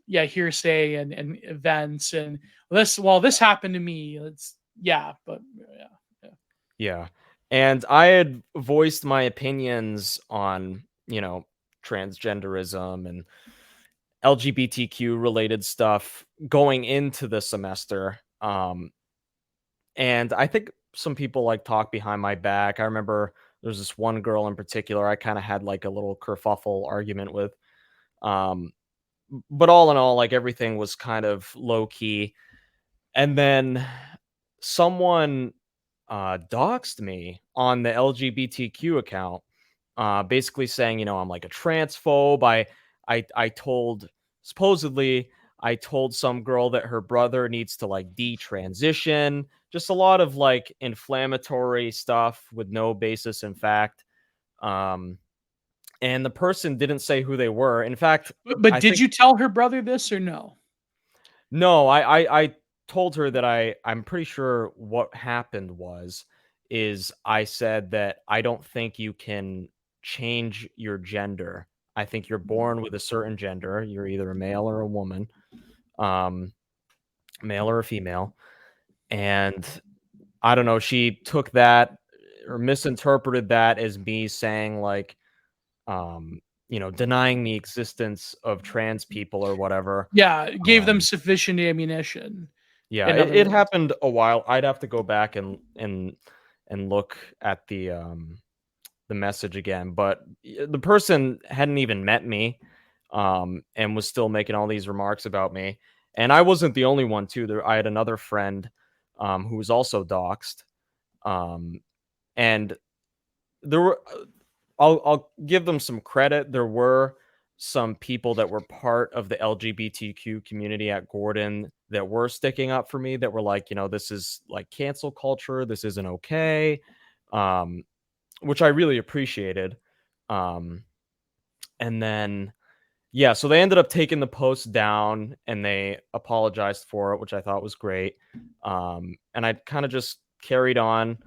yeah, hearsay and events and this happened to me. It's yeah, but yeah. Yeah. Yeah. And I had voiced my opinions on, transgenderism and LGBTQ related stuff going into the semester. And I think some people like talk behind my back. I remember there's this one girl in particular I kind of had like a little kerfuffle argument with. Um, but all in all, like everything was kind of low key. And then someone doxed me on the LGBTQ account, basically saying, I'm like a transphobe. I told supposedly I told some girl that her brother needs to like detransition. Just a lot of like inflammatory stuff with no basis in fact. Um, and the person didn't say who they were. In fact, But I did think you tell her brother this or no? no, I told her that I'm pretty sure what happened is I said that I don't think you can change your gender. I think you're born with a certain gender. You're either a male or a woman, um, male or a female. And I don't know, she took that or misinterpreted that as me saying like, denying the existence of trans people or whatever. Yeah, gave them Um, sufficient ammunition. Yeah, In other it words. happened a while. I'd have to go back and look at the message again, but the person hadn't even met me, and was still making all these remarks about me. And I wasn't the only one too. I had another friend, who was also doxxed, um, and there were I'll give them some credit. There were some people that were part of the LGBTQ community at Gordon that were sticking up for me that were like, this is like cancel culture. This isn't okay. Um, which I really appreciated. Um, and then, yeah, so they ended up taking the post down and they apologized for it, which I thought was great. And I kind of just carried on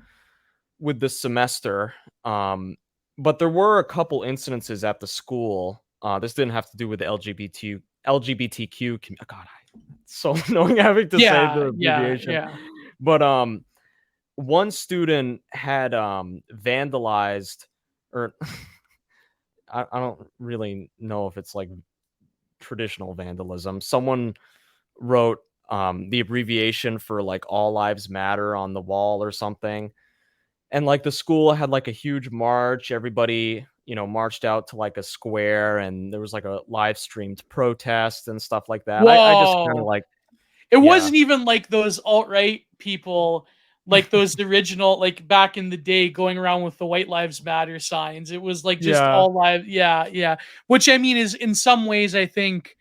with this semester. But there were a couple incidences at the school. This didn't have to do with the LGBTQ. God, it's so annoying having to say Yeah, the yeah, abbreviation. yeah. But one student had vandalized, or I don't really know if it's like traditional vandalism. Someone wrote the abbreviation for like All Lives Matter on the wall or something. And like the school had like a huge march. Everybody, marched out to like a square and there was like a live streamed protest and stuff like that. I just kind of Whoa. like, It yeah. wasn't even like those alt-right people, like those original, like back in the day going around with the White Lives Matter signs. It was like just Yeah. all live. Yeah, yeah. Which I mean is in some ways, I think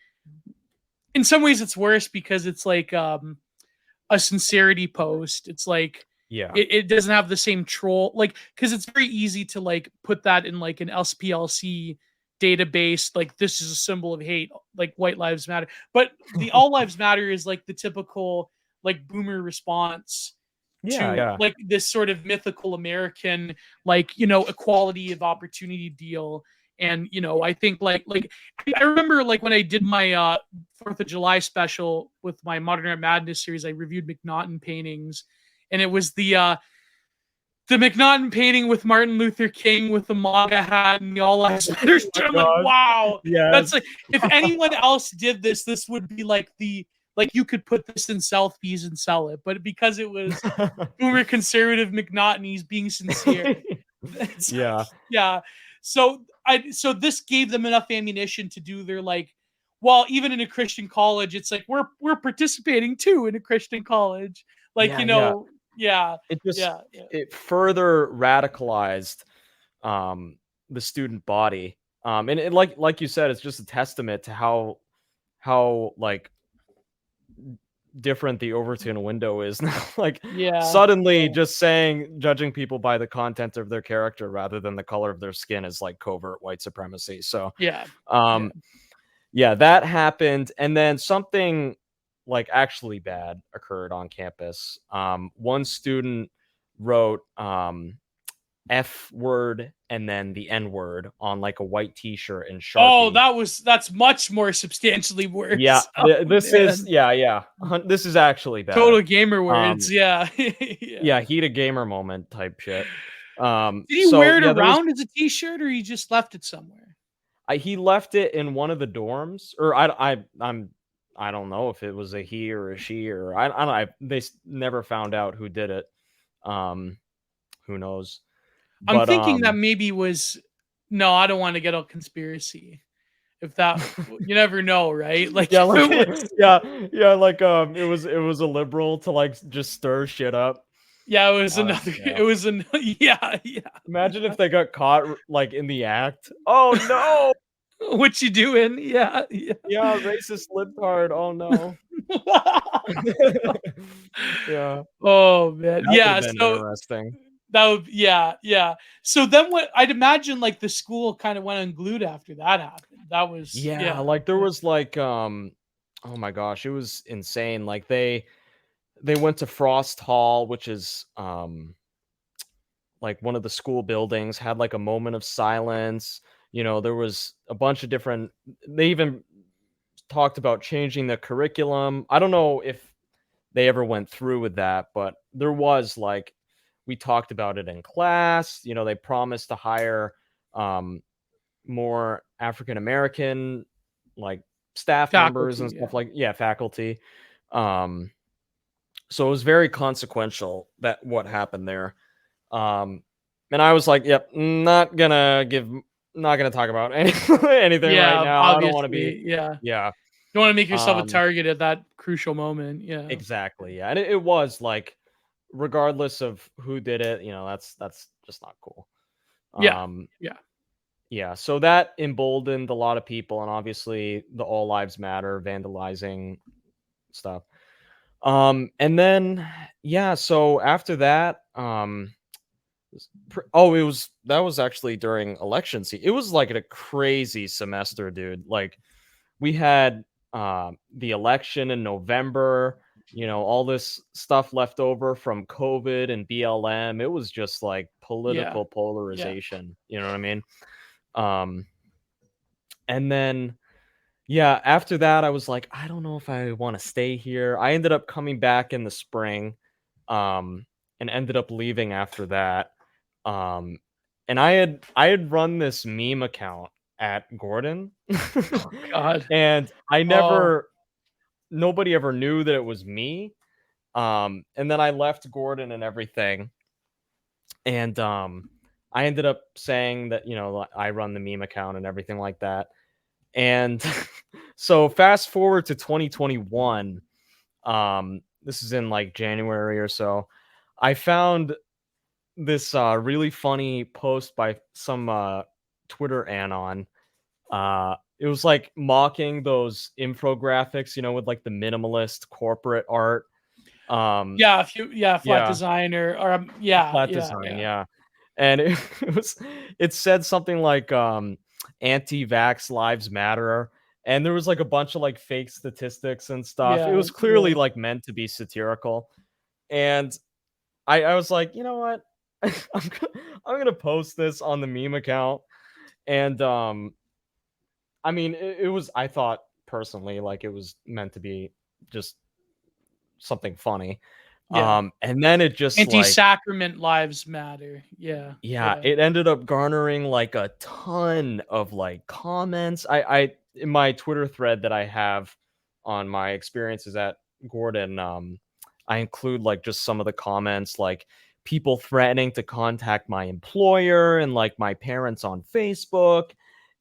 in some ways it's worse because it's like a sincerity post. It's like Yeah. it doesn't have the same troll like because it's very easy to like put that in like an SPLC database, like this is a symbol of hate, like white lives matter. But the all lives matter is like the typical like boomer response to Yeah. like this sort of mythical American, like, you know, equality of opportunity deal. And, you know, I think like I remember like when I did my 4th of July special with my Modern Art Madness series, I reviewed McNaughton paintings, and it was the McNaughton painting with Martin Luther King with the MAGA hat and the All Lives Matter. Oh my I'm like, God. wow, that's Yes. like, if anyone else did this, this would be like like you could put this in Southby's and sell it. But because it was boomer conservative McNaughton, he's being sincere. It's Yeah. yeah. So this gave them enough ammunition to do their like, well, even in a Christian college, it's like we're participating too in a Christian college. Like, Yeah, you yeah. know, yeah, It just yeah, yeah. it further radicalized the student body. And it, like you said, it's just a testament to how like different the Overton window is now. Like Yeah, suddenly yeah, just saying judging people by the content of their character rather than the color of their skin is like covert white supremacy. So yeah, yeah. um yeah, that happened, and then something like actually bad occurred on campus. One student wrote F word and then the N word on like a white T-shirt in Oh, Sharpie. that's much more substantially Yeah, worse. Oh this is man, this is actually bad. total gamer words. Um, Yeah, yeah. yeah, heat a gamer moment type shit. Did he So wear it yeah, there was around as a T-shirt, or he just left it somewhere? he left it in one of the dorms, or I don't know if it was a he or a she, or I don't. Never found out who did it. Um, who knows? I'm But thinking that maybe was. No, I don't want to get all conspiracy. If that, you never know, right? Like yeah, if like it was, yeah, like it was a liberal to like just stir shit up. yeah, it was another. Yeah. It was an, yeah, yeah. Imagine if they got caught like in the act. Oh no! What you doing? Yeah, yeah. Yeah, racist libtard. Oh no. Yeah, Oh man, that would have yeah. been So interesting. that would, yeah, yeah. So then what? I'd imagine like the school kind of went unglued after that happened. That was, Yeah, yeah, like there yeah, was like oh my gosh, it was insane. Like they went to Frost Hall, which is like one of the school buildings, had like a moment of silence. You know, there was a bunch of different they even talked about changing the curriculum. I don't know if they ever went through with that, but there was like we talked about it in class. You know, they promised to hire um more African American like staff members and faculty. Yeah, stuff like yeah, faculty. Um so it was very consequential that what happened there. Um and I was like, yep, not gonna talk about anything right yeah. now. I don't want to be Obviously, yeah. yeah. You want to make yourself a Um target at that crucial moment. Yeah, exactly. Yeah. And it was like regardless of who did it, you know, that's just not cool. yeah, Um yeah, Yeah, so that emboldened a lot of people, and obviously the All Lives Matter vandalizing stuff. And then yeah, so after that, it was that was actually during election season. It was like a crazy semester, dude. Like we had the election in November, you know, all this stuff left over from COVID and BLM. It was just like yeah, political yeah. polarization. You know what I mean? Um, and then yeah, after that, I was like, I don't know if I want to stay here. I ended up coming back in the spring, um, and ended up leaving after that. Um, and I had run this meme account at Gordon, Oh God. and I Oh never nobody ever knew that it was me. And then I left Gordon and everything, and I ended up saying that you know like, I run the meme account and everything like that. And so fast forward to 2021, this is in like January or so. I found this really funny post by some Twitter anon. It was like mocking those infographics, you know, with like the minimalist corporate art. Um, yeah, if you, yeah, flat yeah, designer or yeah, flat yeah, design, yeah. yeah. And it was it said something like anti-vax lives matter, and there was like a bunch of like fake statistics and stuff. It Yeah, was clearly yeah, like meant to be satirical, and I was like, you know what, I'm gonna post this on the meme account, and I mean, it was, I thought personally, like it was meant to be just something funny. yeah. And then it just like, Anti-sacrament lives matter. Yeah, yeah, yeah. it ended up garnering like a ton of like comments. I in my Twitter thread that I have on my experiences at Gordon, I include like just some of the comments, like people threatening to contact my employer and like my parents on Facebook,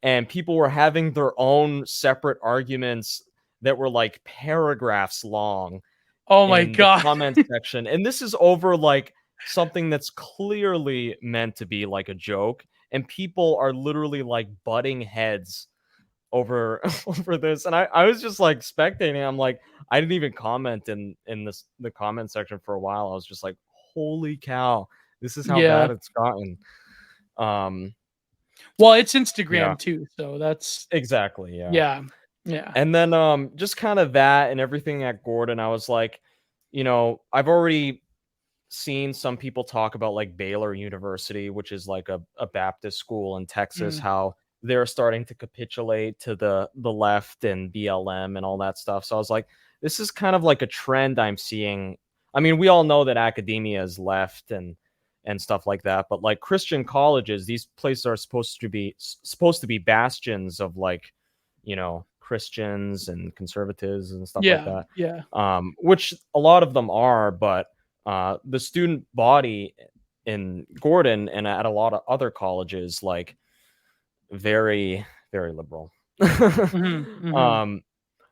and people were having their own separate arguments that were like paragraphs long Oh my in the God. comment section. And this is over like something that's clearly meant to be like a joke. And people are literally like butting heads over over this. And I was just like spectating. I'm like, I didn't even comment in this the comment section for a while. I was just like, holy cow, this is how Yeah. bad it's gotten. Um Well, it's yeah, Instagram too, so that's exactly. Yeah. yeah. Yeah. And then just kind of that and everything at Gordon, I was like, I've already seen some people talk about like Baylor University, which is like a Baptist school in Texas, Mm. how they're starting to capitulate to the left and BLM and all that stuff. So I was like, this is kind of like a trend I'm seeing. I mean, we all know that academia is left and stuff like that, but like Christian colleges, these places are supposed to be bastions of like, Christians and conservatives and stuff like Yeah. that. Yeah. Which a lot of them are, but the student body in Gordon and at a lot of other colleges, like very, very liberal. Mhm. Mhm. um,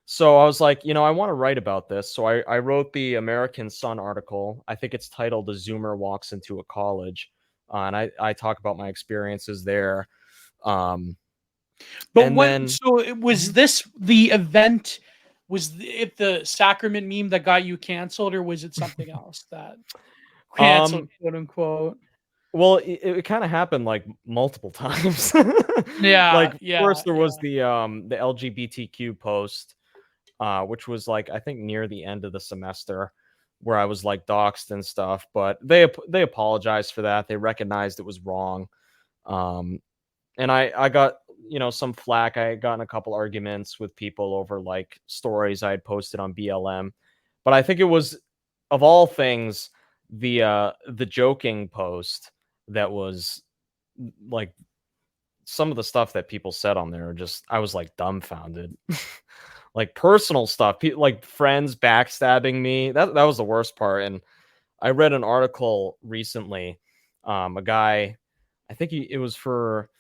so I was like, I want to write about this. So I wrote the American Sun article. I think it's titled "The Zoomer Walks into a College," and I talk about my experiences there. Um, But and what then so it was Mhm. this the event it the sacrament meme that got you canceled, or was it something else that canceled, um, quote unquote? well, it kind of happened like multiple times. Yeah, Like yeah, first there was yeah. the LGBTQ post, which was like I think near the end of the semester, where I was like doxxed and stuff, but they apologized for that. They recognized it was wrong. Um, and I got some flack. I had gotten a couple arguments with people over like stories I had posted on BLM, but I think it was, of all things, the joking post that was like some of the stuff that people said on there. Just I was like dumbfounded. Like personal stuff, like friends backstabbing me. That was the worst part. And I read an article recently. A guy, I think it was for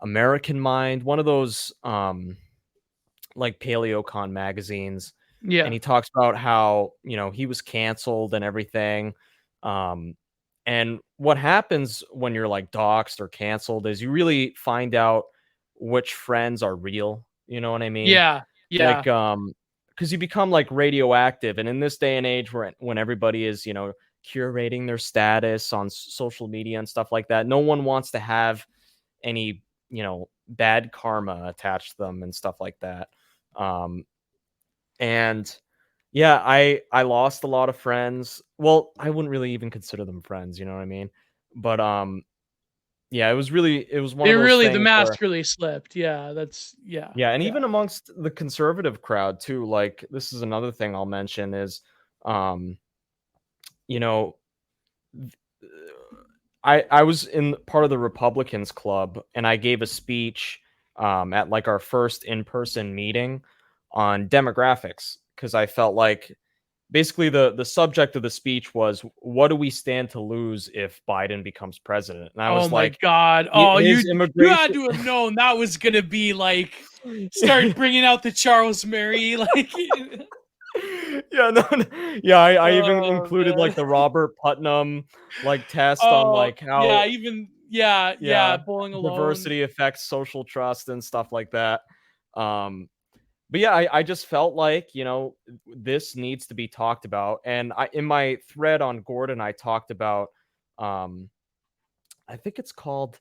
American Mind, one of those like PaleoCon magazines, and Yeah. he talks about how, he was canceled and everything. And what happens when you're like doxxed or canceled is you really find out which friends are real. You know what I mean? Yeah. Yeah. Like, because you become like radioactive, and in this day and age where when everybody is, curating their status on social media and stuff like that, no one wants to have any, bad karma attached to them and stuff like that. Um, and yeah, I lost a lot of friends. Well, I wouldn't really even consider them friends, you know what I mean? But yeah, it was one It of those really the things where, mask really slipped. Yeah, that's yeah. yeah, and Yeah. even amongst the conservative crowd too, like this is another thing I'll mention is, um, you know, th- I was in part of the Republicans club, and I gave a speech at like our first in-person meeting on demographics, because I felt like basically the subject of the speech was, what do we stand to lose if Biden becomes president? And I Oh was my like, God. Oh, his you had immigration. to have known that was gonna be like Yeah, start bringing out the Charles Murray like yeah, no, no. Yeah, I even oh included like man. the Robert Putnam like test on Oh like yeah, how, even yeah, yeah, yeah, bowling alone. diversity affects social trust and stuff like that. Um, but yeah, I just felt like, this needs to be talked about. And in my thread on Gordon, I talked about, um, I think it's called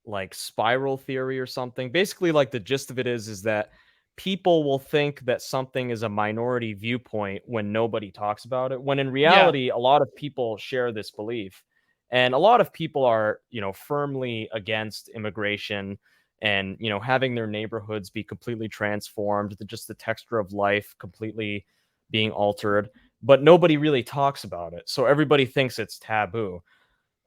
like spiral theory or something. Basically, like the gist of it is that people will think that something is a minority viewpoint when nobody talks about it, when in Yeah. reality, a lot of people share this belief. And a lot of people are, firmly against immigration and, having their neighborhoods be completely transformed, just the texture of life completely being altered. But nobody really talks about it. So everybody thinks it's taboo.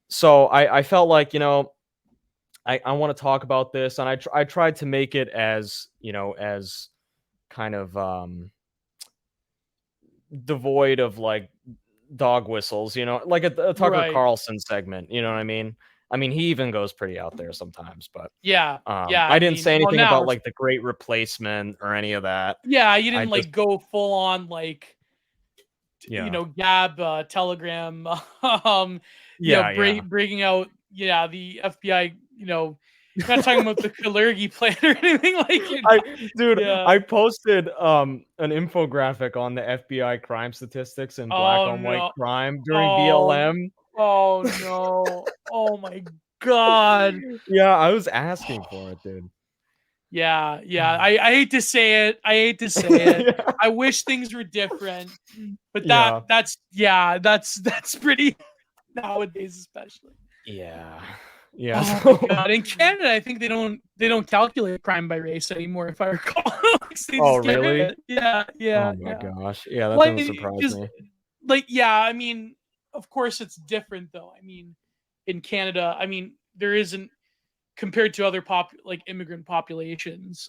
So I felt like, I want to talk about this, and I tried to make it as as kind of devoid of like dog whistles, like a Tucker Right. Carlson segment. You know what I mean? I mean, he even goes pretty out there sometimes, but Yeah. Yeah. I I didn't mean, say well, anything now about it's, like the Great Replacement or any of that. yeah, you I didn't just like go full on like yeah Gab, Telegram, yeah yeah. bringing out, yeah, the FBI, you're not talking about the Kalergi plan or anything like it. I dude, Yeah. I posted an infographic on the FBI crime statistics and black Oh on white no. crime during Oh, BLM. oh no. Oh my God. Yeah, I was asking for it, dude. Yeah, yeah. I hate to say it. I hate to say it. Yeah. I wish things were different, but Yeah. that's pretty nowadays, especially. Yeah. Yeah, Oh my so God. In Canada, I think they don't calculate crime by race anymore, if I recall. Like, they Oh, just get rid of really? it. Yeah, Oh yeah, my yeah. gosh. Yeah, that Like, doesn't surprise because me. like, yeah, I mean, of course it's different though. I mean, in Canada, I mean, there isn't, compared to other like immigrant populations.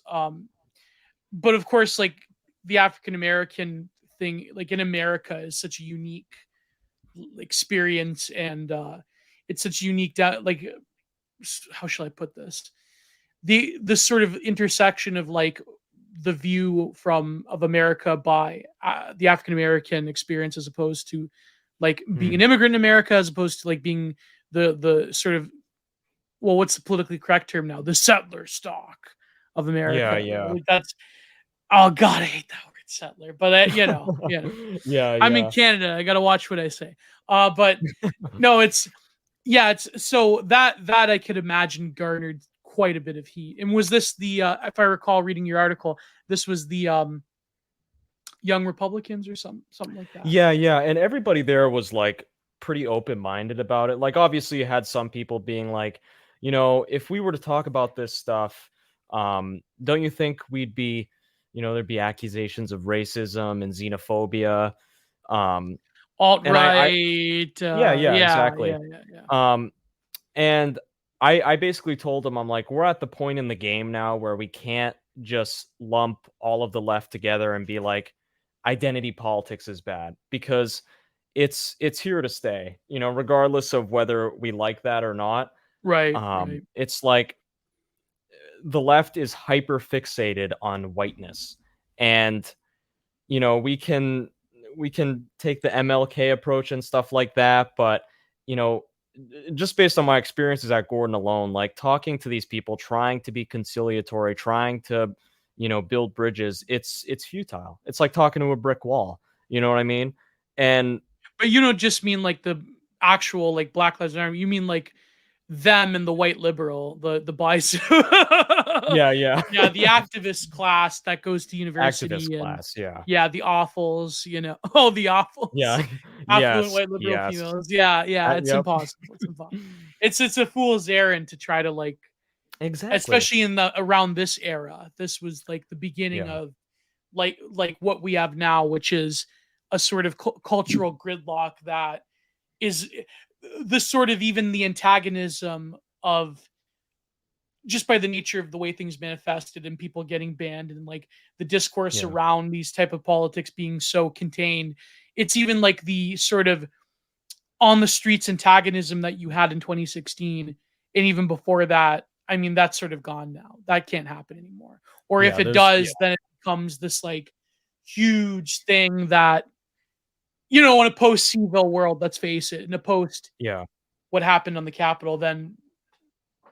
But of course, like the African American thing, like in America, is such a unique experience, and it's such a unique, like, how shall I put this? The sort of intersection of like the view from of America by the African American experience, as opposed to like being Mm. an immigrant in America, as opposed to like being the sort of, well, what's the politically correct term now? The settler stock of Yeah, America. yeah. Like, that's, oh God, I hate that word settler. But Yeah, I'm in yeah. Canada. I gotta watch what I say. But no, it's, yeah, it's, so that I could imagine garnered quite a bit of heat. And was this the, if I recall reading your article, this was the Young Republicans or something like that. Yeah, yeah, and everybody there was, like, pretty open-minded about it. Like, obviously, you had some people being like, "If we were to talk about this stuff, don't you think we'd be there'd be accusations of racism and xenophobia?" Um, Alt and I right. Yeah, yeah, Yeah, exactly. yeah, yeah, yeah. Um, and I basically told him, I'm like, "We're at the point in the game now where we can't just lump all of the left together and be like, identity politics is bad, because it's here to stay, regardless of whether we like that or not." Right, right. It's like the left is hyper fixated on whiteness, and we can take the MLK approach and stuff like that, but you know, just based on my experiences at Gordon alone, like talking to these people, trying to be conciliatory, trying to, build bridges, it's futile. It's like talking to a brick wall. You know what I mean? And But you don't just mean like the actual like Black Lives Matter. You mean like them and the white liberal, the bias. yeah, yeah. Yeah, the activist class that goes to Activist university, and class, yeah. yeah, the awfuls, oh, the awfuls. Yeah. Affluent Yes, white liberal yes. females. Yeah, yeah, it's Yep. impossible. It's impossible. It's a fool's errand to try to like, Exactly. especially in the around this era. This was like the beginning Yeah. of like what we have now, which is a sort of cultural gridlock that is the sort of, even the antagonism of, just by the nature of the way things manifested and people getting banned, and like the discourse Yeah. around these type of politics being so contained, it's even like the sort of on the streets antagonism that you had in 2016, and even before that. I mean, that's sort of gone now. That can't happen anymore. Or if Yeah, it yeah. does, then it becomes this like huge thing that, in a post Seville world, let's face it, in a post Yeah. what happened on the Capitol, then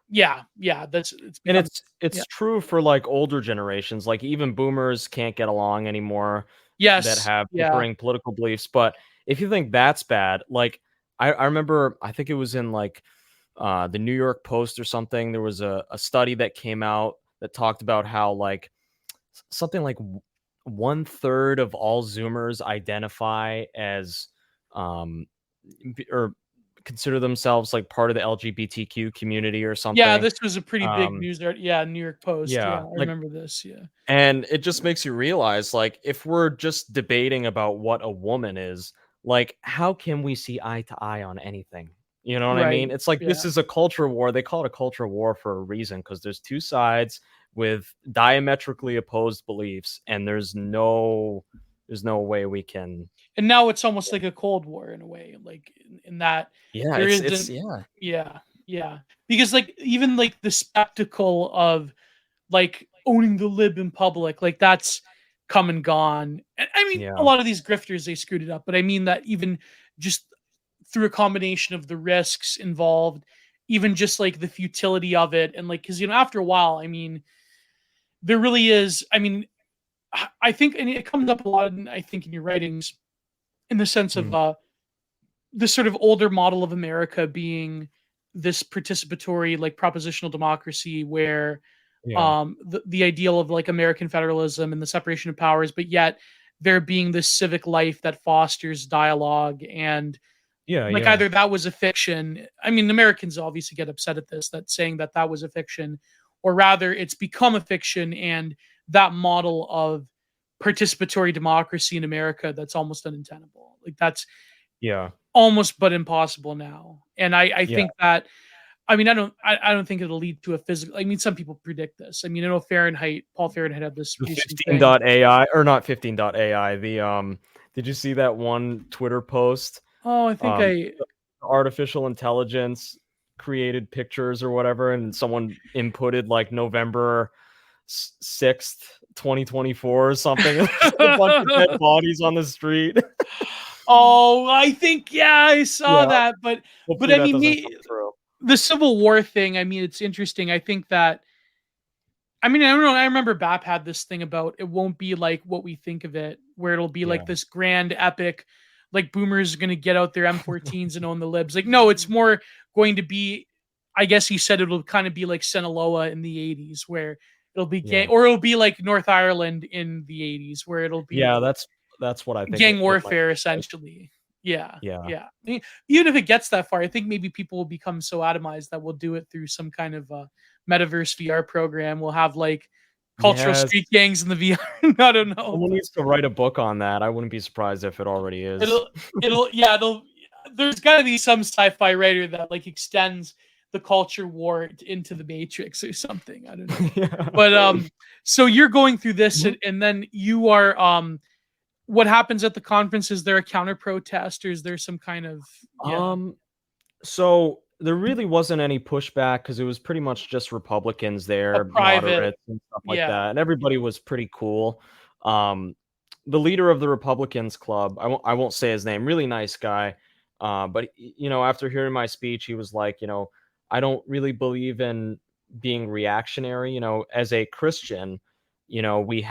yeah, yeah, that's, it's And become, it's yeah. true for, like, older generations, like, even boomers can't get along anymore that Yes, have yeah, differing political beliefs. But if you think that's bad, like, I remember, I think it was in, like, the New York Post or something. There was a study that came out that talked about how like something like 1/3 of all Zoomers identify as um or consider themselves like part of the LGBTQ community or Yeah, something. this was a pretty big Um, news art yeah, New York Post, yeah, yeah, I like, remember this, yeah. and it just makes you realize, like, if we're just debating about what a woman is, like, how can we see eye to eye on anything? You know what I Right, mean? It's like this yeah. is a culture war. They call it a culture war for a reason because there's two sides with diametrically opposed beliefs, and there's no way we can. And now it's almost like a Cold War in a way, like, in that Yeah, there it's isn't yeah, yeah, yeah. Because, like, even, like, the spectacle of, like, owning the lib in public, like, that's come and gone. And, I mean, a yeah, lot of these grifters, they screwed it up, but I mean that even just through a combination of the risks involved, even just, like, the futility of it, and, like, because after a while, I mean, there really is I mean, I think and it comes up a lot in I think in your writings, in the sense of, mm, this sort of older model of America being this participatory, like, propositional democracy where yeah, the ideal of like American federalism and the separation of powers, but yet there being this civic life that fosters dialogue and yeah, like yeah, either that was a fiction. I mean, Americans obviously get upset at this, that saying that that was a fiction, or rather it's become a fiction and that model of participatory democracy in America that's almost untenable. Like that's yeah, almost but impossible now. And I yeah. think that I mean, I don't think it'll lead to a physical. I mean, some people predict this. I mean, I know Paul Fahrenheit had this The recent 15 thing. dot AI or not 15 dot AI, did you see that one Twitter post? Oh, I think Um, I artificial intelligence created pictures or whatever, and someone inputted like November 6th, 2024 or something. It's just a bunch of dead bodies on the street. Oh, I think yeah, I saw Yeah, that, but hopefully I that mean, doesn't come true. the Civil War thing. I mean, it's interesting. I think that I mean, I don't know. I remember BAP had this thing about it won't be like what we think of it, where it'll be like Yeah. this grand epic, like boomers are going to get out their M14s and own the libs. Like, no, it's more going to be, I guess he said it'll kind of be like Sinaloa in the 80s, where it'll be gang, Yeah. or it'll be like North Ireland in the 80s, where it'll be Yeah, that's what I think gang it might warfare be like. essentially. Yeah. Yeah. Yeah. Even if it gets that far, I think maybe people will become so atomized that we'll do it through some kind of metaverse VR program. We'll have like cultural Yes. street gangs in the VR. I don't know, Someone but needs to write a book on that. I wouldn't be surprised if it already is. it'll yeah, it'll there's got to be some sci-fi writer that like extends the culture war into the Matrix or something. I don't know. Yeah. But so you're going through this Mhm. and then you are what happens at the conference? Is there a counter protest or is there some kind of yeah, Um, so there really wasn't any pushback because it was pretty much just Republicans a there, private moderates and stuff like yeah. that, and everybody was pretty cool. Um, the leader of the Republicans club, I won't say his name, really nice guy. But after hearing my speech, he was like, I don't really believe in being reactionary. As a Christian, we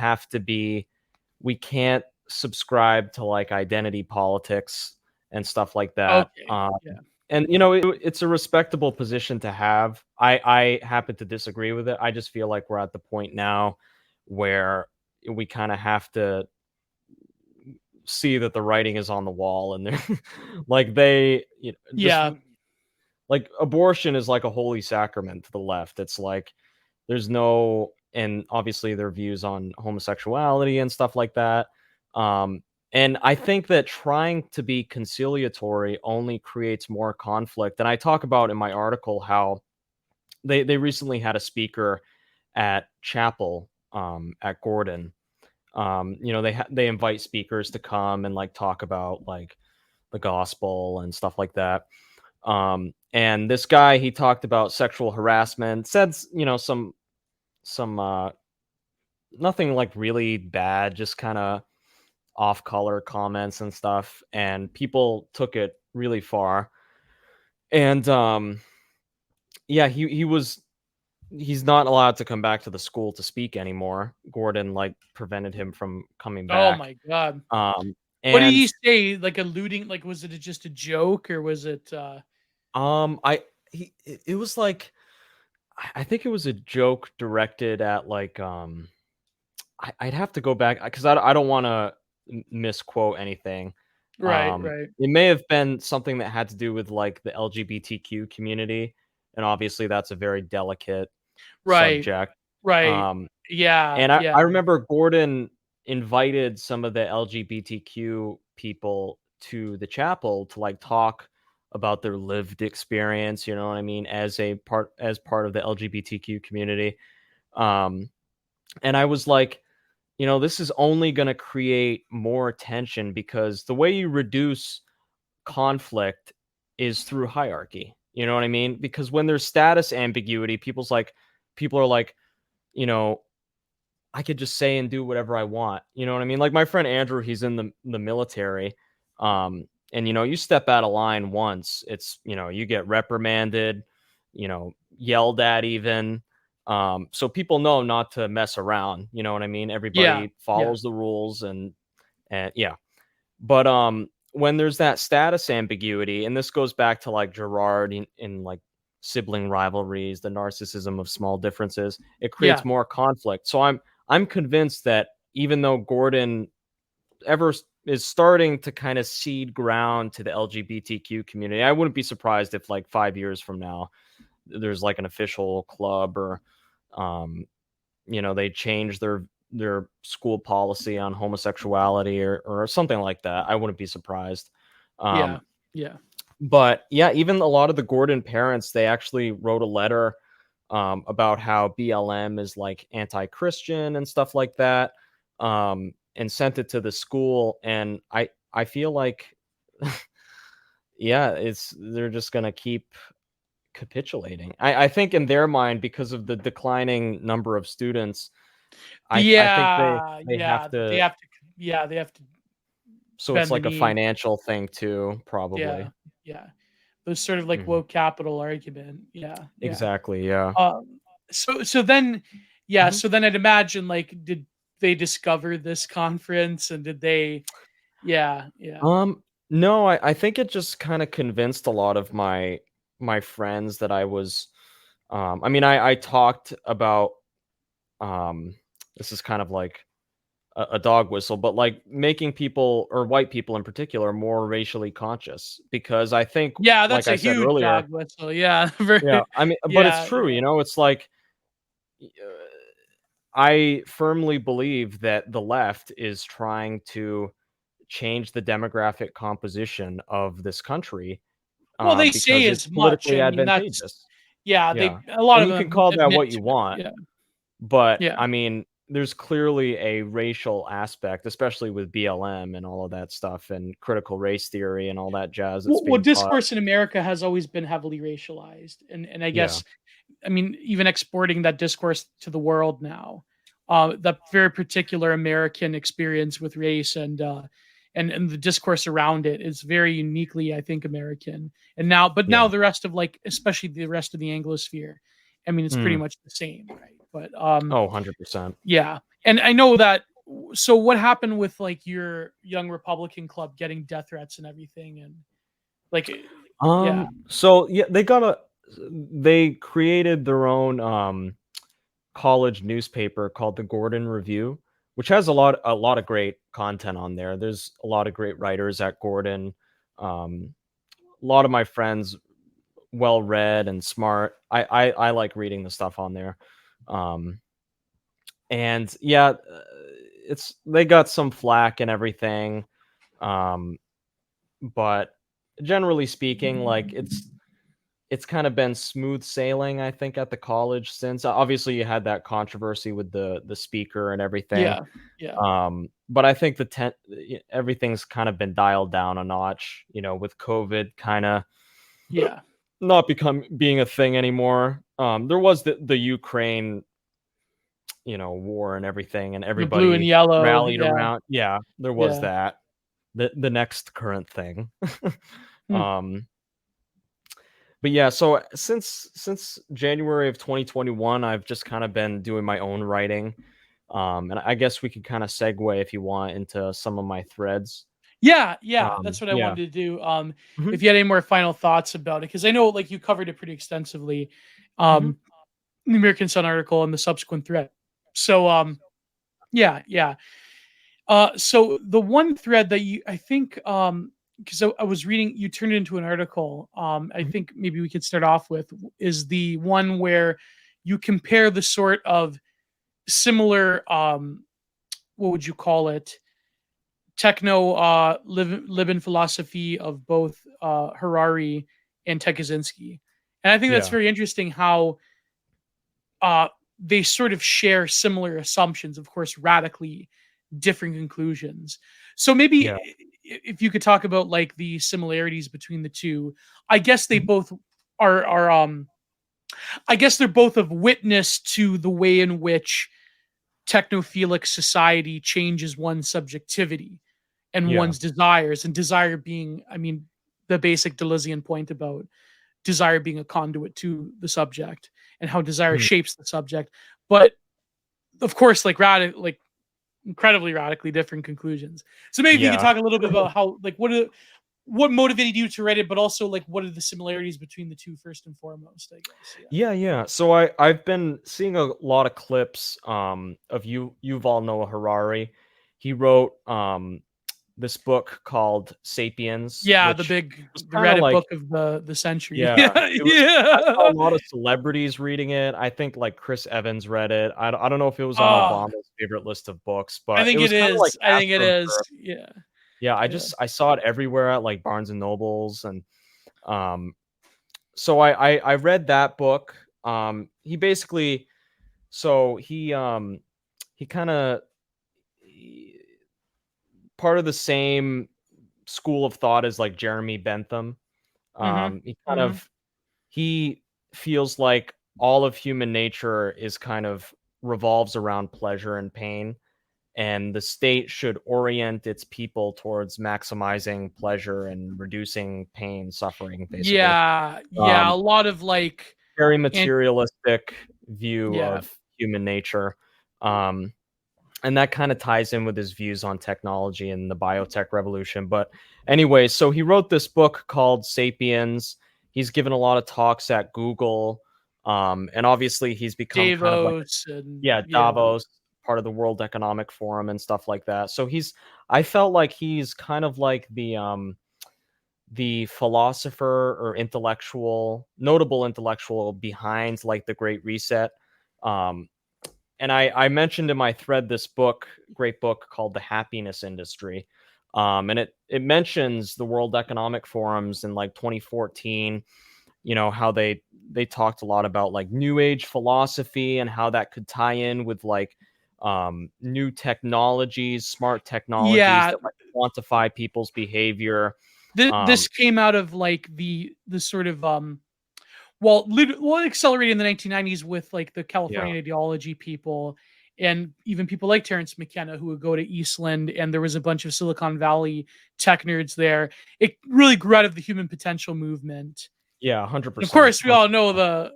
can't subscribe to like identity politics and stuff like that. Okay. Yeah. And it's a respectable position to have. I happen to disagree with it. I just feel like we're at the point now where we kind of have to see that the writing is on the wall, and they're like just Yeah. like abortion is like a holy sacrament to the left. It's like there's no, and obviously their views on homosexuality and stuff like that. Um, and I think that trying to be conciliatory only creates more conflict. And I talk about in my article how they recently had a speaker at chapel at Gordon. They invite speakers to come and like talk about like the gospel and stuff like that. And this guy, he talked about sexual harassment, said some nothing like really bad, just kind of off color comments and stuff, and people took it really far. And yeah, he's not allowed to come back to the school to speak anymore. Gordon like prevented him from coming Oh back. my god. Um What did and he say? Like alluding like was it just a joke or was it I it was like I think it was a joke directed at like I'd have to go back because I don't want to misquote anything. Right, right, It may have been something that had to do with like the LGBTQ community, and obviously that's a very delicate right, subject. right. Um, Yeah, and yeah, I remember Gordon invited some of the LGBTQ people to the chapel to like talk about their lived experience, you know what I mean, as part of the LGBTQ community. Um, and I was like, this is only going to create more tension because the way you reduce conflict is through hierarchy. You know what I mean? Because when there's status ambiguity, people are like, you know, I could just say and do whatever I want. You know what I mean? Like my friend Andrew, he's in the military. And you step out of line once, you get reprimanded, yelled at even. So people know not to mess around. You know what I mean? yeah, Everybody yeah, follows the rules and yeah. But when there's that status ambiguity, and this goes back to like Gerard in like sibling rivalries, the narcissism of small differences, it yeah, creates more conflict. So I'm convinced that even though Gordon is starting to kind of cede ground to the LGBTQ community, I wouldn't be surprised if like 5 years from now there's like an official club or um, they change their school policy on homosexuality or something like that. I wouldn't be surprised. yeah, Um, yeah, but yeah, even a lot of the Gordon parents, they actually wrote a letter about how BLM is like anti-Christian and stuff like that, and sent it to the school. And I feel like, yeah, they're just gonna keep capitulating. I think in their mind, because of the declining number of students, I think yeah, they have yeah. They to. have to, yeah, they have to So it's bend the like a knee. financial thing too, Yeah, probably. yeah. Those sort of like Mhm. woke capital argument. Yeah, yeah. Exactly, yeah. So then, yeah. Mhm. So then I'd imagine like, did they discover this conference and did they? Yeah, yeah, No, I think it just kinda convinced a lot of my friends that I was, I mean, I talked about, um this is kind of like a dog whistle, but, like, making people or white people in particular more racially conscious because I think, yeah. like That's I a said huge earlier. dog whistle. Yeah, Yeah, I mean, but it's yeah, true, yeah, it's like, y I firmly believe that the left is trying to change the demographic composition of this country, well, they say because it's as much. politically I mean, that's advantageous. yeah. Yeah, They a lot and of you can them call that admit what you to it. want, Yeah, but, yeah. I mean, there's clearly a racial aspect, especially with BLM and all of that stuff and critical race theory and all that jazz that's Well, being taught. discourse in America has always been heavily racialized, and I Yeah. guess, I mean, even exporting that discourse to the world now, the very particular American experience with race and the discourse around it is very uniquely, I think, American. And now, but now Yeah. the rest of like, especially the rest of the Anglosphere, I mean, it's pretty Mm. much the same, right? But Oh, 100%. yeah, and I know that. So, what happened with like your young Republican club getting death threats and everything, and like, yeah, So, yeah, they created their own, college newspaper called the Gordon Review, which has a lot of great content on there. There's a lot of great writers at Gordon. A lot of my friends, well read and smart. I like reading the stuff on there. Um, and yeah, it's they got some flack and everything. Um, but generally speaking, like it's kind of been smooth sailing, I think, at the college since. Obviously, you had that controversy with the speaker and everything. yeah, yeah, But I think everything's kind of been dialed down a notch, with COVID kind of yeah. not being a thing anymore. There was the Ukraine, war and everything, and The blue and everybody yellow, rallied yeah, around. Yeah, there was yeah. that. The next current thing. Hmm. um, but yeah, so since January of 2021, I've just kind of been doing my own writing. And I guess we could kind of segue if you want into some of my threads. Yeah, that's what I Yeah. wanted to do. Mhm. If you had any more final thoughts about it, because I know like you covered it pretty extensively, Mhm. um, in the American Sun article and the subsequent thread. So, yeah. So the one thread that I think, because I was reading, you turned it into an article. I Mhm. think maybe we could start off with is the one where you compare the sort of similar, what would you call it? Techno live in philosophy of both Harari and Ted Kaczynski. And I think that's Yeah. very interesting how uh, they sort of share similar assumptions, of course, radically different conclusions. So maybe Yeah. if you could talk about like the similarities between the two, I guess they Mhm. both are I guess they're both of witness to the way in which technophilic society changes one's subjectivity and Yeah. one's desires, and desire being, I mean, the basic Deleuzean point about desire being a conduit to the subject and how desire Mhm. shapes the subject. But of course, like like incredibly radically different conclusions. So maybe if you could Yeah. talk a little bit about how like what motivated you to write it, but also like what are the similarities between the two first and foremost, I guess. Yeah. Yeah, yeah. So I've been seeing a lot of clips of Yuval Noah Harari. He wrote this book called Sapiens, Yeah, which was the kind of Reddit like, book of the century. yeah, Yeah, it was I saw yeah. a lot of celebrities reading it. I think like Chris Evans read it. I don't know if it was on Oh, Obama's favorite list of books, I but it think it was kind of like is. I think it is. after. Yeah. Yeah, Yeah. I saw it everywhere at like Barnes and Nobles, and um so I read that book. He basically, so he kind of, part of the same school of thought as like Jeremy Bentham. Mhm. He kind Mhm. of, he feels like all of human nature is kind of revolves around pleasure and pain, and the state should orient its people towards maximizing pleasure and reducing pain, suffering, basically. Yeah. Yeah, a Um, lot of like very and materialistic view yeah. of human nature. Um, and that kind of ties in with his views on technology and the biotech revolution. But anyway, so he wrote this book called Sapiens. He's given a lot of talks at Google. And obviously he's become kind of like, Davos and yeah, yeah. Davos, part of the World Economic Forum and stuff like that. So I felt like he's kind of like the philosopher or intellectual, notable intellectual behind like the Great Reset. Um, and I mentioned in my thread this book, great book called The Happiness Industry. And it mentions the World Economic Forums in like 2014, how they talked a lot about like new age philosophy and how that could tie in with like new technologies, smart technologies Yeah, that like quantify people's behavior. this um came out of like the sort of well, it accelerated in the 1990s with like the yeah, Californian ideology people and even people like Terrence McKenna who would go to Eastland, and there was a bunch of Silicon Valley tech nerds there. It really grew out of the human potential movement. yeah, And of 100%, course, we all know the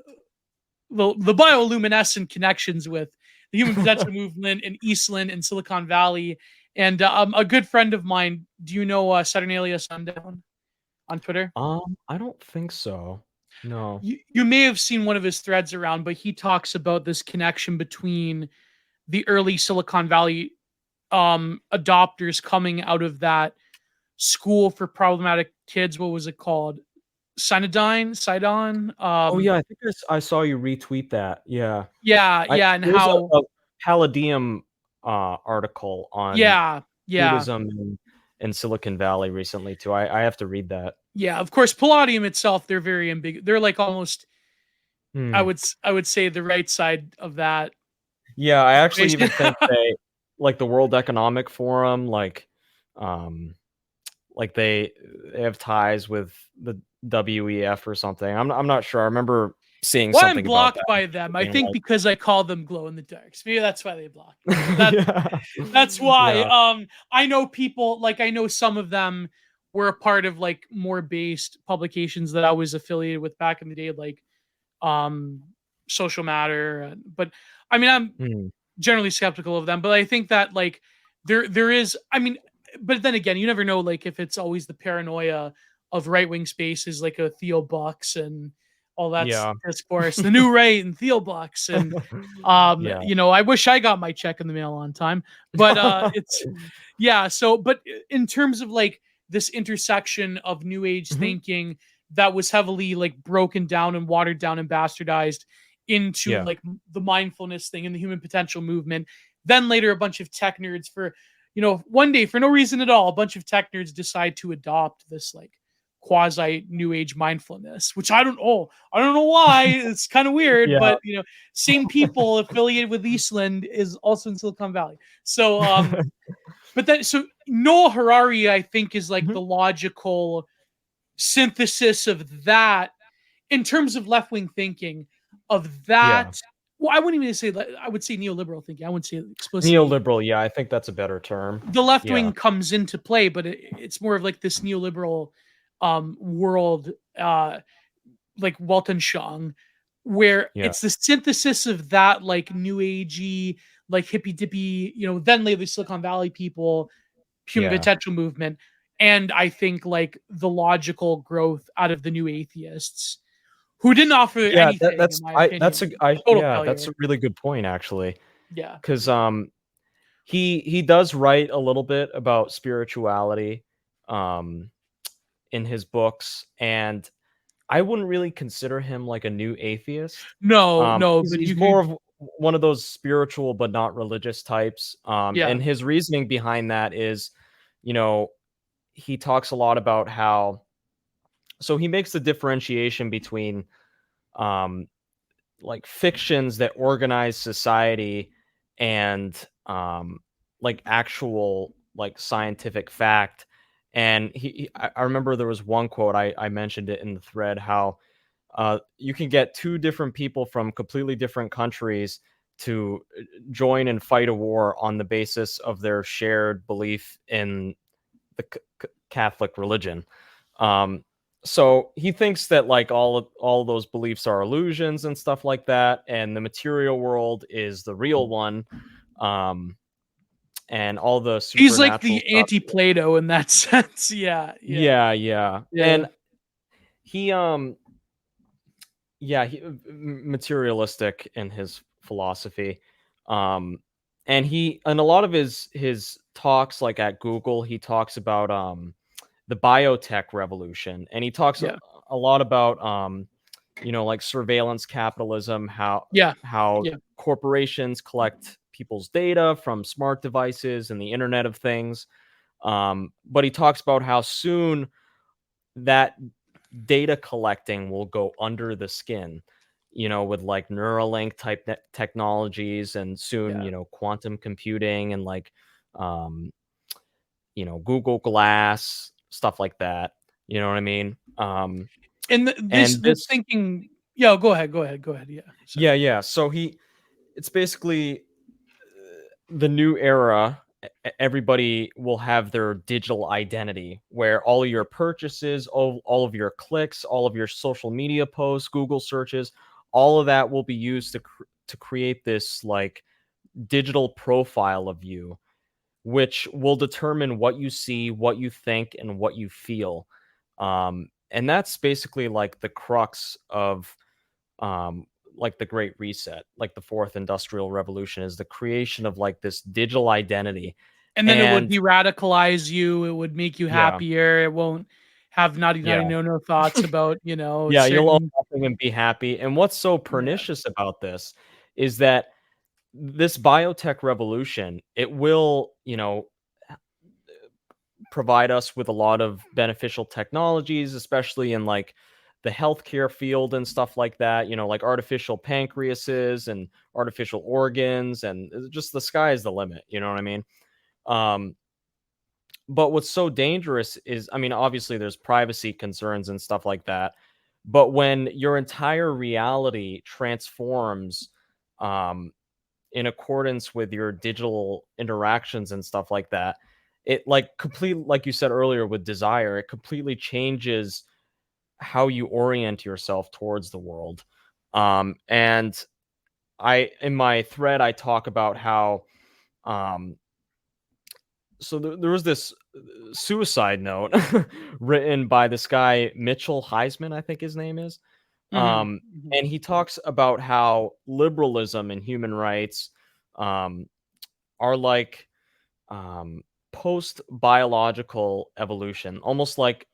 bioluminescent connections with the human potential movement in Eastland and Silicon Valley. And a good friend of mine, do you know Saturnalia Sundown on Twitter? I don't think so. No. You may have seen one of his threads around, but he talks about this connection between the early Silicon Valley adopters coming out of that school for problematic kids. What was it called? Sidon. Oh, yeah, I think I saw you retweet that, yeah. Yeah, and There was how a Palladium, article on yeah, yeah, Buddhism in Silicon Valley recently too. I have to read that. yeah. Of course, Palladium itself, they're very ambiguous. They're like almost, Hmm. I would say, the right side of that Yeah, I actually equation. even think they, like, the World Economic Forum, um, like, they have ties with the WEF or something. I'm not sure. I remember seeing Why I'm something about blocked that, by them? I being think like, because I call them glow in the darks. Maybe that's why they blocked me. yeah. That's why. Yeah. I know people like I know some of them were a part of like more based publications that I was affiliated with back in the day, like um Social Matter. But I mean, I'm Hmm. generally skeptical of them. But I think that like there is. I mean, but then again, you never know, like, if it's always the paranoia of right-wing spaces like a Theo Bucks and all that Yeah. discourse, the new right and Theo Bucks. And, Yeah. I wish I got my check in the mail on time, but, it's, yeah. So, but in terms of like this intersection of new age Mhm. thinking that was heavily like broken down and watered down and bastardized into Yeah. like the mindfulness thing and the human potential movement. Then later, a bunch of tech nerds one day for no reason at all, a bunch of tech nerds decide to adopt this like quasi new age mindfulness, which I don't know why. It's kind of weird, Yeah. but same people affiliated with Eastland is also in Silicon Valley. So but then so Noah Harari, I think, is like Mhm. the logical synthesis of that in terms of left wing thinking, of Yeah. that. Well, I wouldn't even say that. I would say neoliberal thinking. I wouldn't say it explicitly. Neoliberal, yeah, I think that's a better term. The left Yeah. wing comes into play, but it's more of like this neoliberal world, like Weltanschauung, where Yeah. it's the synthesis of that like new agey, like hippy dippy, then lately Silicon Valley people, human Yeah. potential movement, and I think like the logical growth out of the new atheists who didn't offer Yeah, anything, in my opinion. Total that's a failure. really good point, actually, Yeah. 'cause, he does write a little bit about spirituality, um, in his books, and I wouldn't really consider him like a new atheist. No, no, He's but you more could, of one of those spiritual but not religious types, yeah, and his reasoning behind that is, you know, he talks a lot about how so he makes the differentiation between, um, like, fictions that organize society and, like, actual, like, scientific fact, and I remember there was one quote, I mentioned it in the thread, how you can get two different people from completely different countries to join and fight a war on the basis of their shared belief in the Catholic religion. Um, so he thinks that like all of those beliefs are illusions and stuff like that, and the material world is the real one, um, and all the he's like supernatural the stuff. anti-Plato in that sense. Yeah, yeah, Yeah, yeah, yeah, and he yeah, materialistic in his philosophy. Um, and he and a lot of his talks, like at Google, he talks about the biotech revolution, and he talks yeah, a lot about like surveillance capitalism, yeah, how yeah. corporations collect people's data from smart devices and the Internet of Things. But he talks about how soon that data collecting will go under the skin, with like Neuralink type technologies, and soon, Yeah. quantum computing and like, um, Google Glass, stuff like that. You know what I mean? And And this this, thinking. Yeah, go ahead, go ahead, go ahead. Yeah, yeah, sorry. yeah. So it's basically the new era. Everybody will have their digital identity where all of your purchases, all of your clicks, all of your social media posts, Google searches, all of that will be used to create this like digital profile of you, which will determine what you see, what you think, and what you feel. And that's basically like the crux of um, like the Great Reset, like the fourth industrial revolution, is the creation of like this digital identity. And then it would And de-radicalize you, it would make you yeah, happier, it won't have naughty, yeah, naughty, no thoughts about, yeah, you'll own certain. nothing and be happy. And what's so Yeah, pernicious about this is that this biotech revolution, it will, provide us with a lot of beneficial technologies, especially in like the healthcare field and stuff like that, like artificial pancreases and artificial organs, and just the sky is the limit, you know what I mean? Um, but what's so dangerous is, I mean, obviously there's privacy concerns and stuff like that, but when your entire reality transforms um, in accordance with your digital interactions and stuff like that, it like complete like you said earlier with desire, it completely changes how you orient yourself towards the world. And I in my thread I talk about how um there was this suicide note written by this guy Mitchell Heisman, I think his name is. Mm-hmm. And he talks about how liberalism and human rights um, are like um, post biological evolution, almost like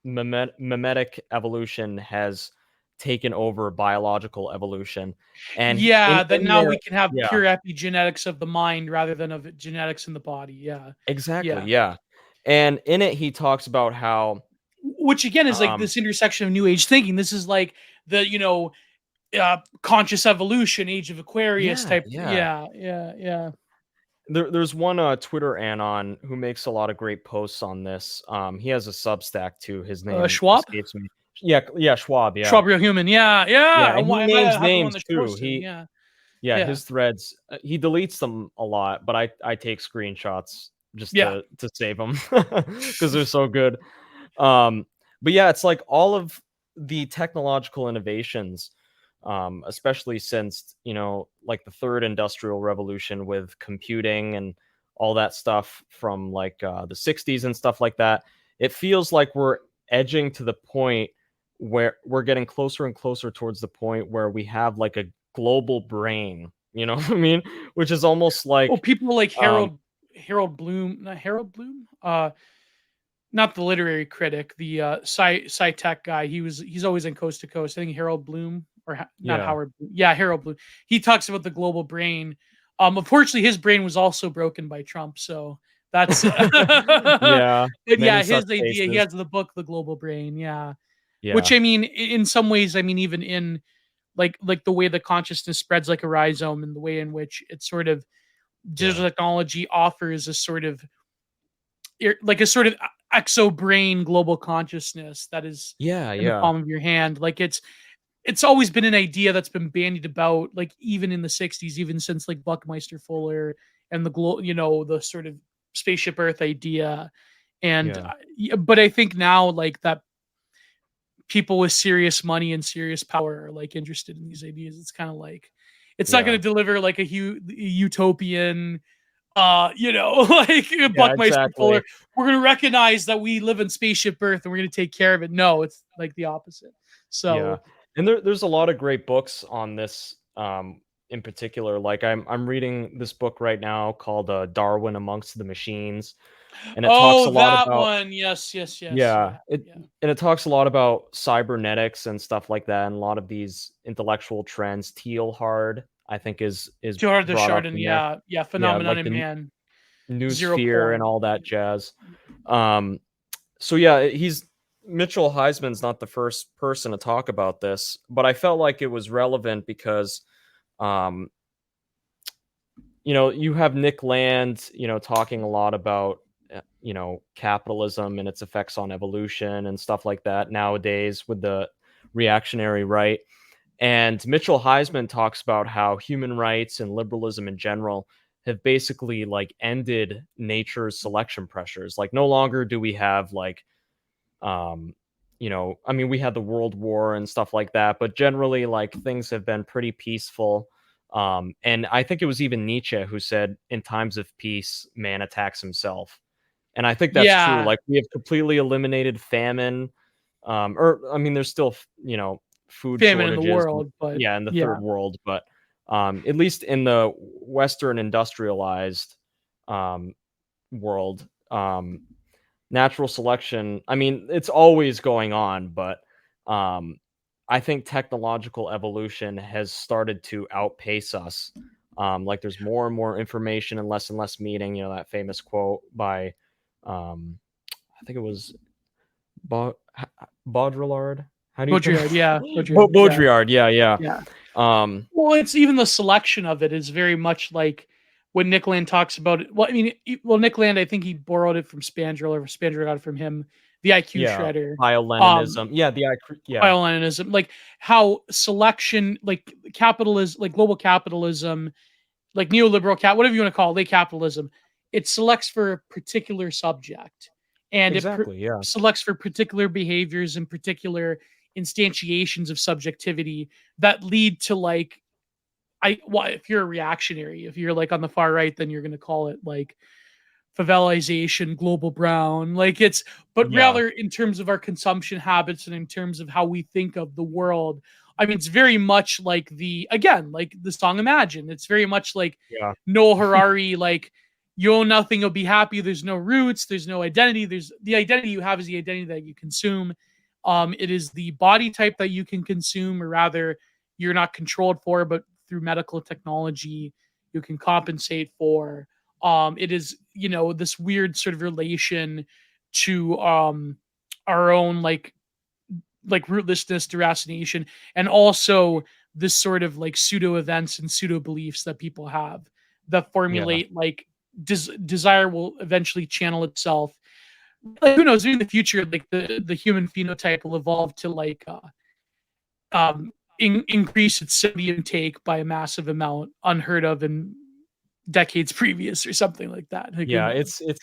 mimetic evolution has taken over biological evolution. And Yeah, that in now there, we can have yeah, pure epigenetics of the mind rather than of genetics in the body. Yeah. exactly, Yeah. yeah. And in it, he talks about how, Which again is like um, this intersection of new age thinking. This is like the, conscious evolution, age of Aquarius yeah, type. yeah. Yeah. Yeah. Yeah. There's one Twitter anon who makes a lot of great posts on this. He has a Substack too. His name Schwab? escapes me. Yeah, yeah, Schwab. Yeah, Schwab Real Human. Yeah. yeah, Yeah. and he I might names have him on names the show too. soon. Yeah. Yeah, Yeah. his threads, he deletes them a lot, but I take screenshots just Yeah. to save them because they're so good. Um, but yeah, it's like all of the technological innovations, especially since, like the third industrial revolution with computing and all that stuff from like the 60s and stuff like that. It feels like we're edging to the point where we're getting closer and closer towards the point where we have like a global brain, you know what I mean? Which is almost Well, like, people like um, Harold Bloom, not Harold Bloom, not the literary critic, the sci tech guy. He's always in Coast to Coast. I think Harold Bloom or not yeah. Howard. Bloom. Yeah, Harold Bloom. He talks about the global brain. Unfortunately, his brain was also broken by Trump. So that's. But Yeah, many yeah, such his idea. He cases. has the book, The Global Brain. Yeah, which Yeah, I mean, in some ways, I mean, even in like the way the consciousness spreads like a rhizome, and the way in which it's sort of yeah, digital technology offers a sort of like a sort of exo brain global consciousness that is yeah, in the yeah, palm of your hand. Like it's always been an idea that's been bandied about, like even in the 60s, even since like Buckminster Fuller and the sort of spaceship Earth idea. And yeah, but I think now like that people with serious money and serious power are like interested in these ideas. It's kind of like it's not going yeah, to deliver like a utopian like yeah, Buckmeister exactly. Fuller, we're gonna recognize that we live in spaceship Earth and we're gonna take care of it. No, it's like the opposite. Yeah, So and there's a lot of great books on this, in particular. Like I'm reading this book right now called Darwin Amongst the Machines, and it talks oh, a lot that about, one. Yes, yes, yes. yeah, Yeah, it yeah. and it talks a lot about cybernetics and stuff like that, and a lot of these intellectual trends. Teilhard, I think, is Gerard de brought up Chardin, in there. yeah, yeah, Yeah, phenomenon like in the man. Zero noosphere and point. all that jazz. Um, so yeah, he's Mitchell Heisman's not the first person to talk about this, but I felt like it was relevant because, um, you have Nick Land, talking a lot about, capitalism and its effects on evolution and stuff like that nowadays with the reactionary right. And Mitchell Heisman talks about how human rights and liberalism in general have basically like ended nature's selection pressures. Like no longer do we have like, um I mean, we had the world war and stuff like that, but generally like things have been pretty peaceful. And I think it was even Nietzsche who said, in times of peace man attacks himself. And I think that's true. Yeah, Like we have completely eliminated famine. Or I mean, there's still food famine in the shortages, world, but yeah, in the yeah, third world, but at least in the western industrialized um world, natural selection, I mean, it's always going on, but um, I think technological evolution has started to outpace us. Like there's more and more information and less meaning. That famous quote by, um, I think it was Baudrillard. How do you Baudrillard, pronounce yeah, Baudrillard, yeah, Baudrillard? Yeah, yeah. yeah. Um, Well, it's even the selection of it is very much like when Nick Land talks about it. Well, I mean, Nick Land, I think he borrowed it from Spandrel, or Spandrel got it from him. The IQ yeah, shredder, um, Bio-Leninism. Yeah, yeah, Leninism, like how selection, like capitalism, like global capitalism, like neoliberal whatever you want to call it, like capitalism, it selects for a particular subject, and exactly. Yeah, selects for particular behaviors and particular instantiations of subjectivity that lead to like if you're a reactionary, if you're like on the far right, then you're going to call it like favelization, global brown. Like it's, but Yeah. rather in terms of our consumption habits and in terms of how we think of the world. I mean, it's very much like like the song Imagine. It's very much like Yeah. Noel Harari, like you own nothing, you'll be happy. There's no roots, there's no identity. There's the identity you have is the identity that you consume. It is the body type that you can consume, or rather, you're not controlled for, but through medical technology, you can compensate for. It is, this weird sort of relation to our own like rootlessness, deracination, and also this sort of like pseudo events and pseudo beliefs that people have that Yeah. formulate like desire will eventually channel itself. Like who knows? In the future, like the human phenotype will evolve to like increase its sodium intake by a massive amount, unheard of in decades previous, or something like that. Like who Yeah, knows? I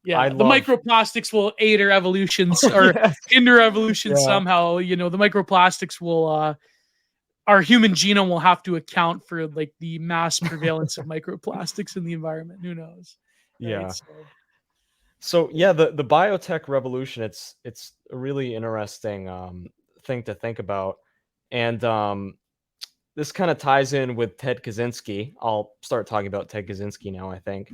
Yeah, the love microplastics will aid our evolutions or Yes. hinder evolution Yeah. somehow. The microplastics will our human genome will have to account for like the mass prevalence of microplastics in the environment. Who knows? Right. Yeah. So So yeah, the biotech revolution, it's a really interesting thing to think about. And this kind of ties in with Ted Kaczynski. I'll start talking about Ted Kaczynski now, I think.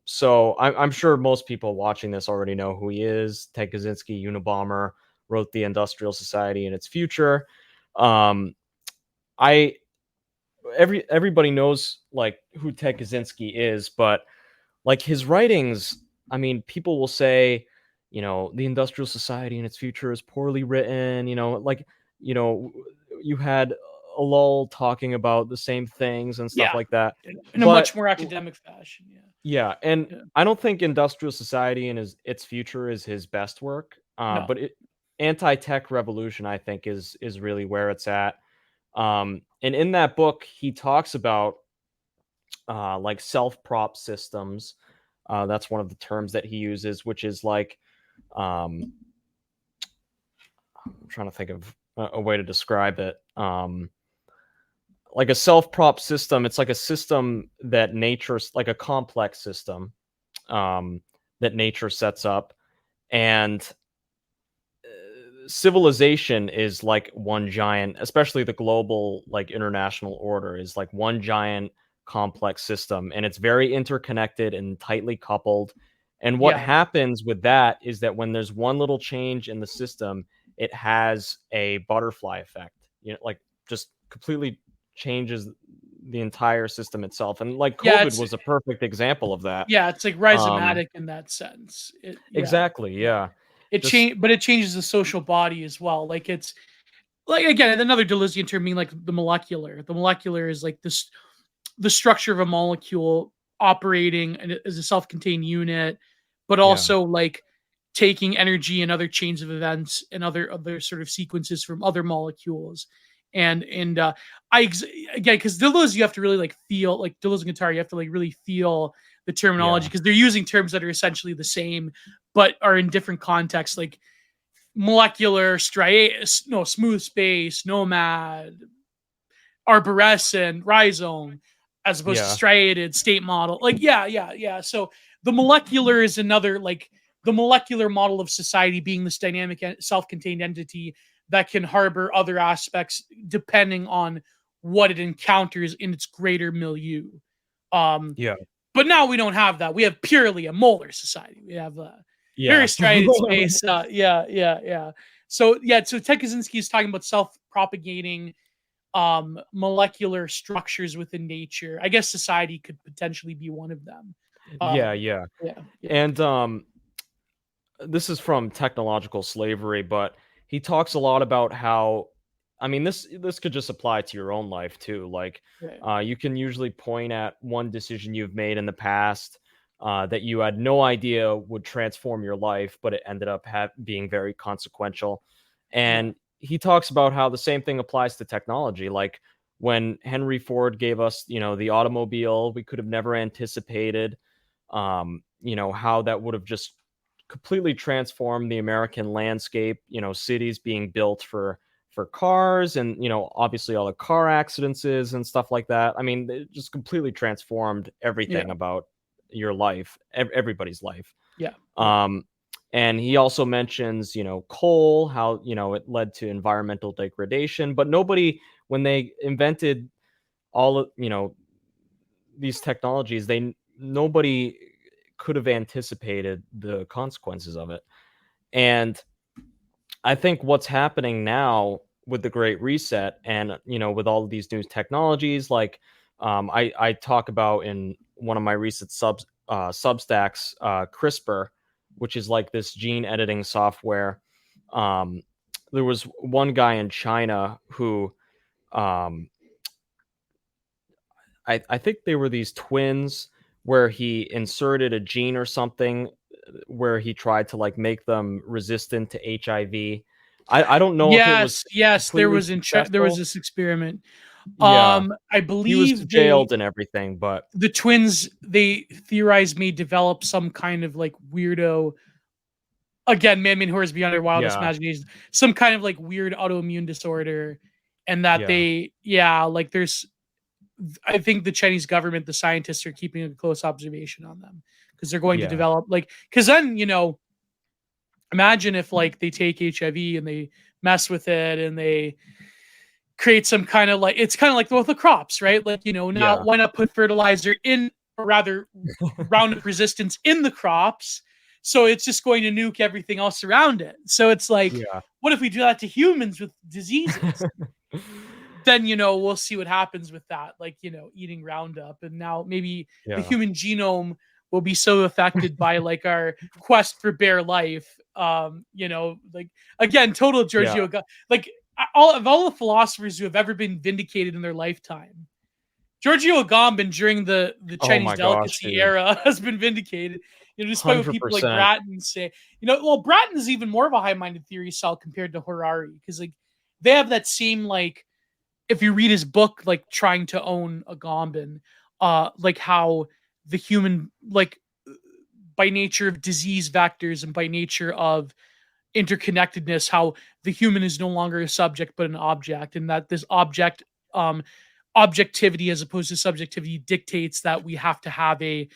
So I'm sure most people watching this already know who he is. Ted Kaczynski, Unabomber, wrote The Industrial Society and Its Future. Um, I everybody knows like who Ted Kaczynski is, but like his writings, I mean, people will say, the industrial society and its future is poorly written, you know, you had a lull talking about the same things and stuff yeah, like that. in a But much more academic fashion. Yeah. yeah, and Yeah. I don't think industrial society and its future is his best work. No. But anti-tech revolution, I think, is really where it's at. And in that book, he talks about like self-prop systems. That's one of the terms that he uses, which is like, I'm trying to think of a way to describe it. Like a self-prop system, it's like a system that nature's like a complex system that nature sets up, and civilization is like one giant, especially the global like international order is like one giant complex system, and it's very interconnected and tightly coupled. And what Yeah. happens with that is that when there's one little change in the system, it has a butterfly effect, like just completely changes the entire system itself. And like Yeah. COVID was a perfect example of that. It's like um rhizomatic in that sense. Yeah. exactly, Yeah. yeah. It Just change, but it changes the social body as well. Like it's like again another Deleuzian term, being like the molecular. The molecular is like this the structure of a molecule operating as a self-contained unit, but yeah, also like taking energy and other chains of events and other sort of sequences from other molecules. And I again, because Deleuze, you have to really like feel like Deleuze and Guattari, you have to like really feel the terminology yeah, because they're using terms that are essentially the same but are in different contexts, like molecular, smooth space, nomad, arborescent, rhizome, as opposed to yeah, striated state model. Like, yeah. So the molecular is another, like the molecular model of society being this dynamic, self-contained entity that can harbor other aspects depending on what it encounters in its greater milieu. Um, yeah. but now we don't have that. We have purely a molar society. We have a very Yeah. striated space. Yeah. So Ted Kaczynski is talking about self-propagating molecular structures within nature. I guess society could potentially be one of them. Yeah, Um, yeah. yeah. And this is from Technological Slavery, but he talks a lot about how, I mean, this could just apply to your own life too. Like, Right. you can usually point at one decision you've made in the past that you had no idea would transform your life, but it ended up being very consequential. Yeah. And he talks about how the same thing applies to technology. Like when Henry Ford gave us, the automobile, we could have never anticipated, how that would have just completely transformed the American landscape, cities being built for cars, and obviously all the car accidents and stuff like that. I mean, it just completely transformed everything Yeah. about your life, everybody's life. Yeah. And he also mentions, coal, how, it led to environmental degradation, but nobody, when they invented all of, these technologies, nobody could have anticipated the consequences of it. And I think what's happening now with the Great Reset and, with all of these new technologies, like I talk about in one of my recent Substacks, CRISPR, which is like this gene editing software. Um, there was one guy in China who, um, I think they were these twins where he inserted a gene or something where he tried to like make them resistant to HIV. I don't know if it was Yes, there completely was there was successful. this experiment. Yeah, I he was believe jailed and everything, but the twins, they theorized, may develop some kind of like weirdo, again, man horrors beyond their wildest yeah, imagination, some kind of like weird autoimmune disorder, and that yeah, like there's, I think the Chinese government, the scientists are keeping a close observation on them because they're going to yeah, develop, like, because then, imagine if like they take HIV and they mess with it and they create some kind of like, it's kind of like with the crops, right? Like, now yeah, why not put fertilizer in, or rather Roundup resistance in the crops? So it's just going to nuke everything else around it. So it's like, yeah, what if we do that to humans with diseases? Then, we'll see what happens with that, like, eating Roundup. And now maybe the yeah, human genome will be so affected by like our quest for bare life. Like, again, total yeah. Giorgio, like, all the philosophers who have ever been vindicated in their lifetime, Giorgio Agamben during the Oh Chinese my gosh, delicacy dude, era has been vindicated. Despite what people like 100%. Bratton say. Well, Bratton is even more of a high-minded theory cell compared to Harari, because like they have that same, like, if you read his book, like Trying to Own Agamben, like how the human, like, by nature of disease vectors and by nature of interconnectedness, how the human is no longer a subject but an object, and that this um objectivity as opposed to subjectivity dictates that we have to have a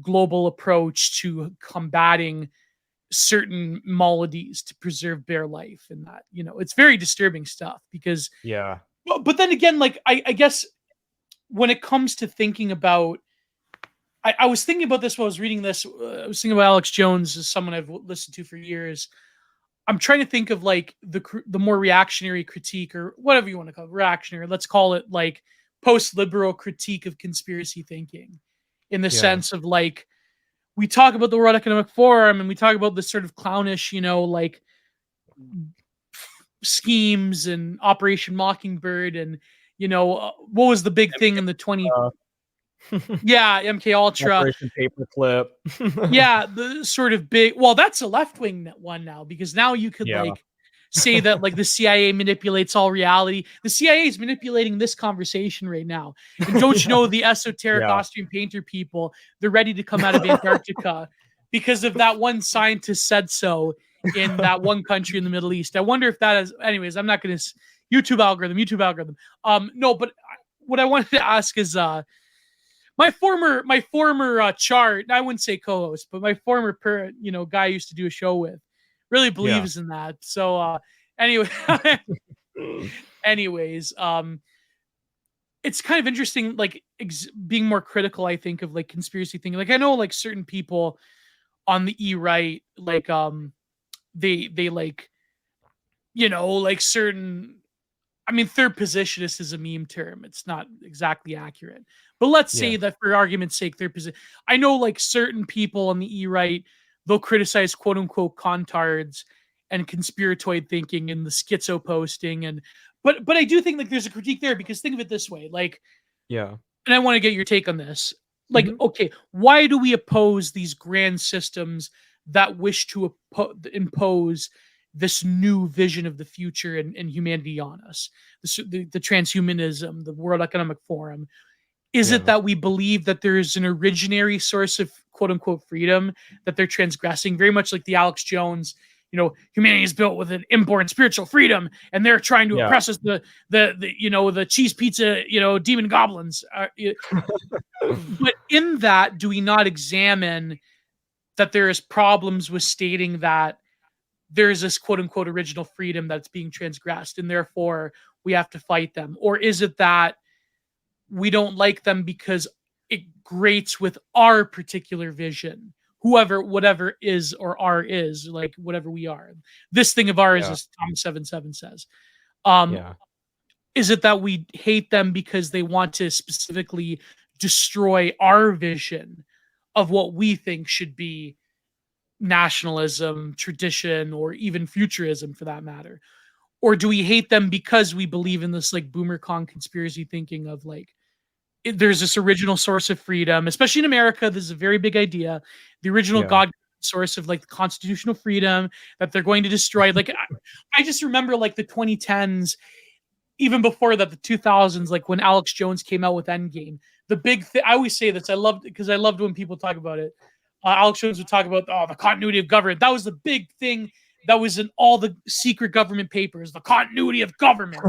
global approach to combating certain maladies to preserve bare life. And that, it's very disturbing stuff, because Yeah, but then again, like, I guess when it comes to thinking about, I was thinking about this while I was reading this. I was thinking about Alex Jones as someone I've listened to for years. I'm trying to think of like the more reactionary critique, or whatever you want to call it, reactionary. Let's call it like post-liberal critique of conspiracy thinking, in the yeah, sense of like, we talk about the World Economic Forum and we talk about this sort of clownish, like schemes and Operation Mockingbird, and what was the big thing in the 20, uh, yeah, MK Ultra. Operation Paperclip. Yeah, the sort of big, well, that's a left-wing one now, because now you could Yeah, like say that like the CIA manipulates all reality. The CIA is manipulating this conversation right now. And don't you know, the esoteric yeah. Austrian painter people, they're ready to come out of Antarctica because of that one scientist said so in that one country in the Middle East. I wonder if that is, anyways, I'm not going to, YouTube algorithm. No, but what I wanted to ask is my former chart, I wouldn't say co-host, but my former guy I used to do a show with, really Yeah. believes in that. So anyway, anyways, it's kind of interesting, like, being more critical, I think, of like conspiracy thinking. Like, I know like certain people on the right, like, they like, like certain, I mean, third positionist is a meme term. It's not exactly accurate. But let's Yeah. say that for argument's sake, third position. I know like certain people on the right, they'll criticize quote unquote contards and conspiratoid thinking and the schizo posting. And but I do think like there's a critique there, because think of it this way, like, Yeah. and I want to get your take on this. Like, Mhm. okay, why do we oppose these grand systems that wish to impose this new vision of the future and humanity on us? The transhumanism, the World Economic Forum. Is it Yeah. that we believe that there's an originary source of quote unquote freedom that they're transgressing? Very much like the Alex Jones, humanity is built with an inborn spiritual freedom, and they're trying to Yeah. oppress us, the cheese pizza, demon goblins. But in that, do we not examine that there is problems with stating that there is this quote unquote original freedom that's being transgressed, and therefore we have to fight them? Or is it that we don't like them because it grates with our particular vision, whatever is or are is, like whatever we are, this thing of ours, Yeah. as Tom 77 says. Yeah. Is it that we hate them because they want to specifically destroy our vision of what we think should be nationalism, tradition, or even futurism for that matter? Or do we hate them because we believe in this like boomercon conspiracy thinking of like, there's this original source of freedom, especially in America. This is a very big idea. The original Yeah. God source of like the constitutional freedom that they're going to destroy. Like, I just remember like the 2010s, even before that, the 2000s, like when Alex Jones came out with Endgame. The big thing, I always say this, I loved because I loved when people talk about it. Alex Jones would talk about the continuity of government. That was the big thing that was in all the secret government papers. The continuity of government.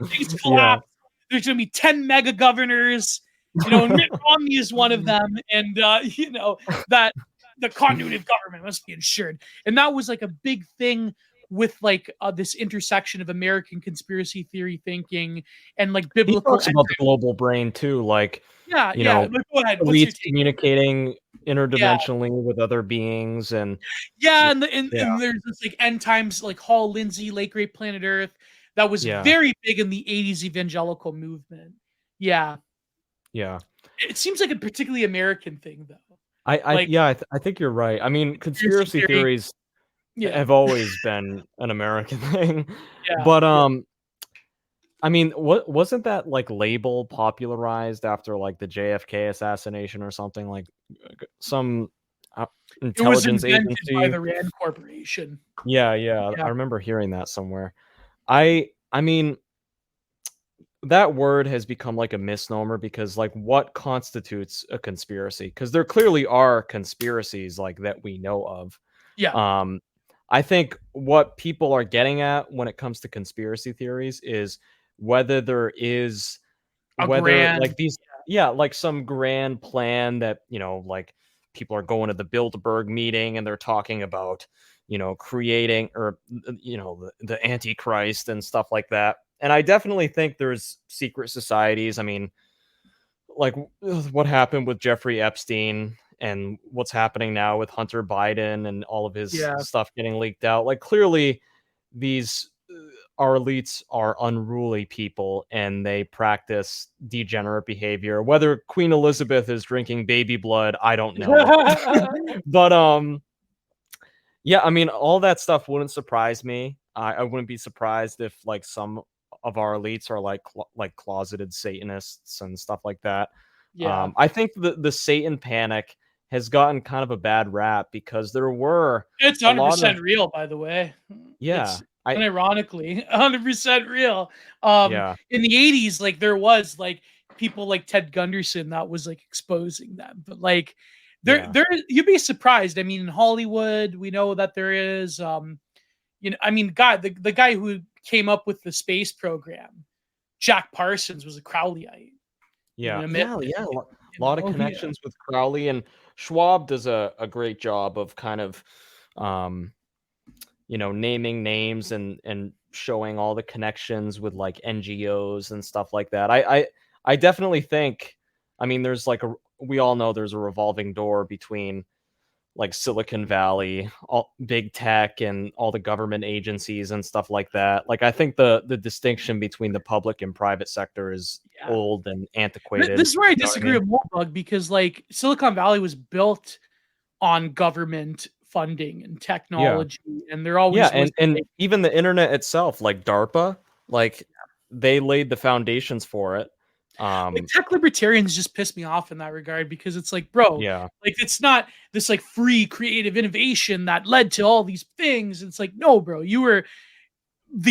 Things collapse. Yeah. There's going to be 10 mega governors, and Mitt Romney is one of them. And, that the continuity of government must be ensured. And that was like a big thing with like this intersection of American conspiracy theory thinking and like He biblical. talks about the global brain too, like, Yeah. But go ahead. What's your elites take? communicating Yeah. interdimensionally with other beings, and Yeah, and there's this like end times, like Hall Lindsey, Late Great Planet Earth, that was Yeah. very big in the 80s evangelical movement. Yeah. Yeah. It seems like a particularly American thing, though. I think you're right. I mean, conspiracy theories have always been an American thing. Yeah. But I mean, what wasn't that like label popularized after like the JFK assassination or something, like some intelligence it was invented agency by the Rand Corporation. Yeah, I remember hearing that somewhere. I mean, that word has become like a misnomer because like what constitutes a conspiracy? Because there clearly are conspiracies like that we know of. Yeah. I think what people are getting at when it comes to conspiracy theories is whether there is like these like some grand plan that, like people are going to the Bilderberg meeting and they're talking about, creating or the Antichrist and stuff like that. And I definitely think there's secret societies. I mean, like what happened with Jeffrey Epstein and what's happening now with Hunter Biden and all of his stuff getting leaked out. Like clearly these our elites are unruly people and they practice degenerate behavior. Whether Queen Elizabeth is drinking baby blood, I don't know. But yeah, I mean, all that stuff wouldn't surprise me. I wouldn't be surprised if like some of our elites are like closeted Satanists and stuff like that. Yeah. I think the Satan panic has gotten kind of a bad rap because there were it's 100% real, by the way. Yeah. Ironically 100% real. In the 80s, like there was like people like Ted Gunderson that was like exposing them, but like there you'd be surprised. I mean, in Hollywood we know that there is I mean, the guy who came up with the space program, Jack Parsons, was a Crowleyite. A lot of connections with Crowley, and Schwab does a great job of kind of naming names and showing all the connections with like NGOs and stuff like that. I definitely think, I mean, there's like we all know there's a revolving door between like Silicon Valley, all big tech, and all the government agencies and stuff like that. Like, I think the distinction between the public and private sector is old and antiquated. This is where I disagree with Moldbug, because like Silicon Valley was built on government funding and technology, and they're always and even the internet itself, like DARPA, like they laid the foundations for it. Like tech libertarians just piss me off in that regard, because it's like, bro, like it's not this like free creative innovation that led to all these things. It's like, no, bro, the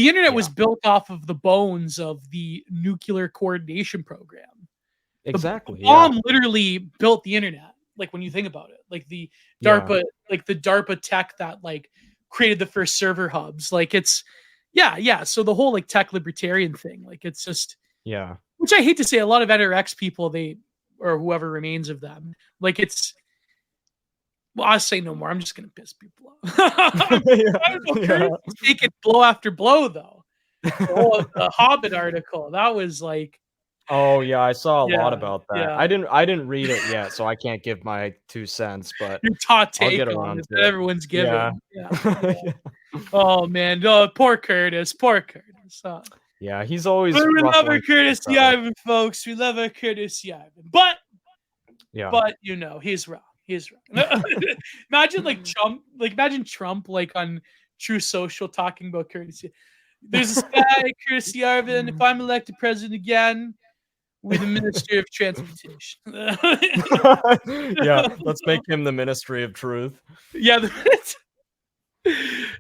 internet was built off of the bones of the nuclear coordination program. Exactly. The bomb literally built the internet. Like when you think about it, like the DARPA, like the DARPA tech that like created the first server hubs. Like it's, yeah. So the whole like tech libertarian thing, like it's just, Yeah. which I hate to say, a lot of NRX people, or whoever remains of them, like it's, well, I'll say no more. I'm just gonna piss people off. I don't know. Curtis is taking blow after blow, though. The Hobbit article, that was like, Oh yeah, I saw a lot yeah, about that. yeah. I didn't read it yet, so I can't give my 2 cents, but Your hot I'll get take on around it to that it. everyone's Yeah. giving. Yeah. Oh man, oh, poor Curtis. Poor Curtis. Yeah, he's always But we love our ruffling Curtis feathers. Yarvin, folks. We love our Curtis Yarvin. Yeah. But he's wrong. He's wrong. Imagine imagine Trump like on True Social talking about Curtis. There's this guy, Curtis Yarvin. If I'm elected president again, with the Ministry of Transportation. Yeah, let's make him the Ministry of Truth. Yeah,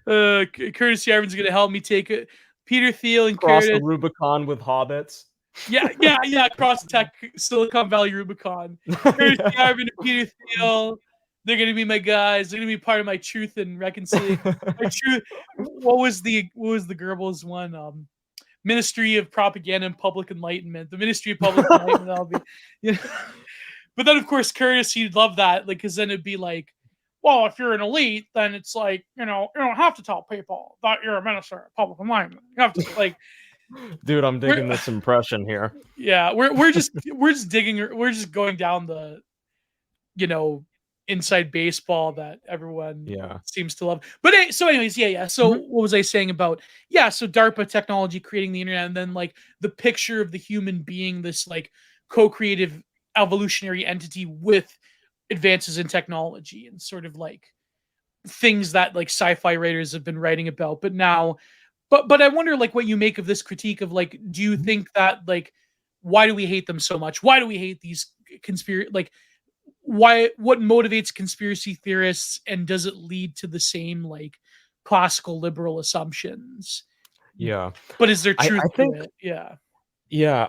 Curtis Yarvin's gonna help me take it. Peter Thiel and Cross Curtis. the Rubicon with hobbits. Yeah. Cross Tech Silicon Valley Rubicon. Curtis Yarvin and Peter Thiel. They're gonna be my guys. They're gonna be part of my truth and reconciliation. My truth. What was the Goebbels one? Ministry of Propaganda and Public Enlightenment. The Ministry of Public Enlightenment. That'll be, But then, of course, Curtis, he'd love that, like, because then it'd be like, well, if you're an elite, then it's like, you don't have to tell people that you're a minister of public enlightenment. You have to, like, dude, I'm digging this impression here. Yeah, we're just digging, we're just going down the, inside baseball that everyone seems to love. But so anyways, yeah. So what was I saying about, so DARPA technology creating the internet, and then like the picture of the human being this like co-creative evolutionary entity with advances in technology and sort of like things that like sci-fi writers have been writing about. But now, but I wonder like what you make of this critique of like, do you think that like, why do we hate them so much? Why do we hate these what motivates conspiracy theorists, and does it lead to the same like classical liberal assumptions? Yeah. But is there truth I think, to it? Yeah. Yeah.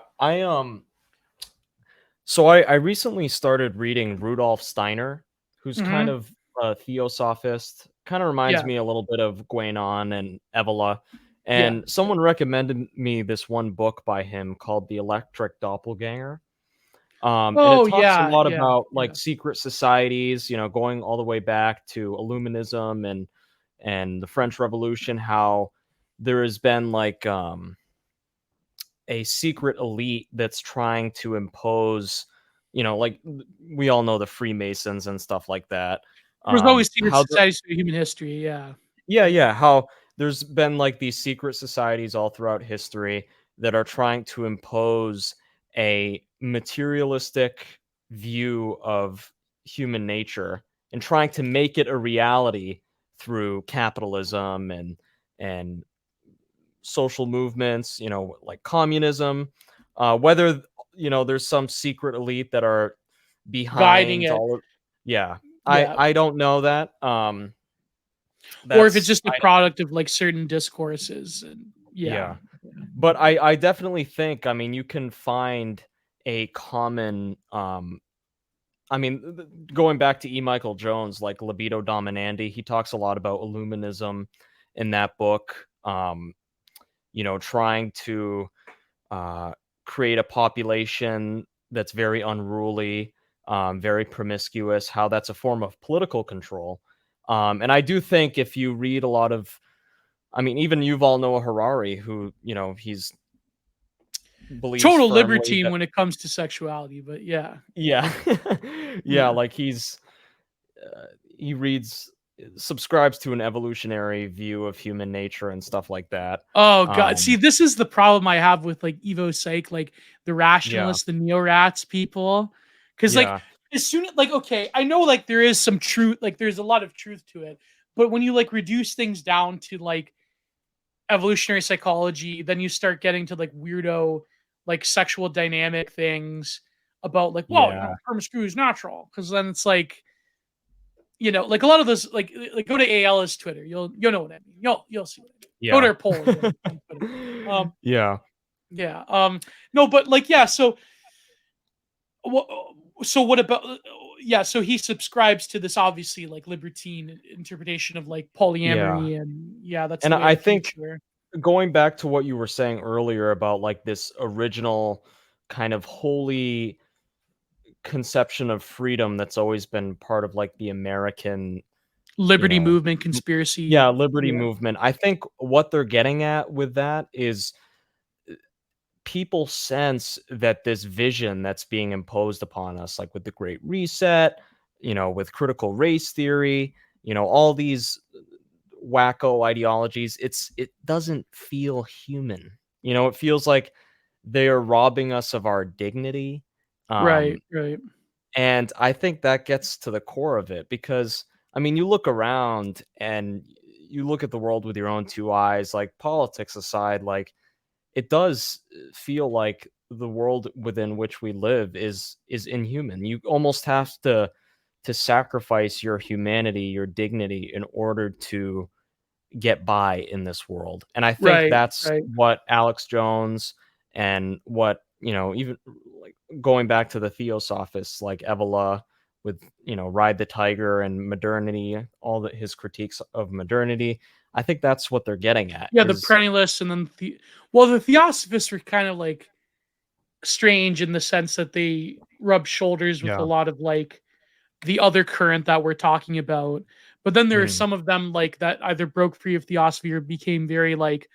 So I recently started reading Rudolf Steiner, who's kind of a theosophist. Kind of reminds me a little bit of Guénon and Evola. And someone recommended me this one book by him called The Electric Doppelganger. And it talks a lot about like secret societies, going all the way back to Illuminism and the French Revolution, how there has been like a secret elite that's trying to impose, like we all know the Freemasons and stuff like that. There's always secret societies through human history, Yeah, how there's been like these secret societies all throughout history that are trying to impose a materialistic view of human nature and trying to make it a reality through capitalism and social movements, like communism, whether there's some secret elite that are guiding behind it. all of I don't know that. Or if it's just a product of like certain discourses and But I definitely think, you can find a common going back to E. Michael Jones, like Libido Dominandi, he talks a lot about Illuminism in that book. Trying to create a population that's very unruly, very promiscuous, how that's a form of political control. And I do think if you read a lot of, even Yuval Noah Harari, who, he's believes total firmly libertine that, when it comes to sexuality, but yeah, like he subscribes to an evolutionary view of human nature and stuff like that. Oh god, see, this is the problem I have with like Evo Psych, like the rationalists, the neo-rats people, because like as soon as like, okay, I know like there is some truth, like there's a lot of truth to it, but when you like reduce things down to like evolutionary psychology, then you start getting to like weirdo like sexual dynamic things about like, promiscuity is natural, because then it's like, like a lot of those, like go to AL's Twitter, you'll know what I mean. You'll see what I mean. Go to her poll. No, but like, so So what about yeah, so he subscribes to this obviously like libertine interpretation of like Yeah. polyamory, and yeah, that's And the way I of the think future. going back to what you were saying earlier about, like, this original kind of holy conception of freedom that's always been part of, like, the American, you Liberty know movement, m conspiracy. yeah, liberty Yeah. movement. I think what they're getting at with that is people sense that this vision that's being imposed upon us, like with the Great Reset, with critical race theory, all these wacko ideologies, it doesn't feel human. It feels like they are robbing us of our dignity. Right, Um, right. and I think that gets to the core of it because, I mean, you look around and you look at the world with your own two eyes, like politics aside, like it does feel like the world within which we live is inhuman. You almost have to sacrifice your humanity, your dignity in order to get by in this world. And I think Right, that's right. what Alex Jones and what, even like going back to the Theosophists like Evola with, Ride the Tiger and modernity, his critiques of modernity. I think that's what they're getting at Yeah, the is perennialists, and then well, the Theosophists were kind of like strange in the sense that they rub shoulders with a yeah. lot of like the other current that we're talking about. But then there are Mhm. some of them like that either broke free of theosophy or became very like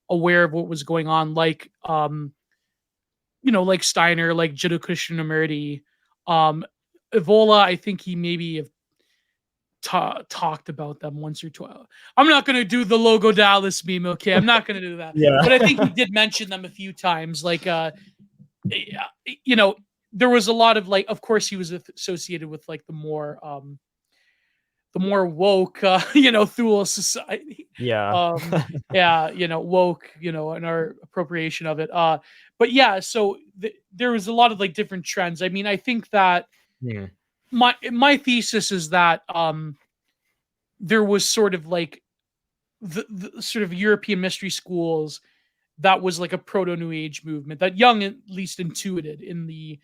aware of what was going on, like like Steiner, like Jiddu Krishnamurti. Evola, I think he maybe have talked about them once or twice. I'm not gonna do the logo Dallas meme, okay? I'm not gonna do that. Yeah. But I think he did mention them a few times. Like you know, there was a lot of like, of course, he was associated with like the more woke, Thule society. Yeah. Um, yeah, woke, and our appropriation of it. But yeah, so there was a lot of like different trends. I mean, I think that Mhm. my thesis is that there was sort of like the sort of European mystery schools that was like a proto New Age movement that Jung at least intuited in the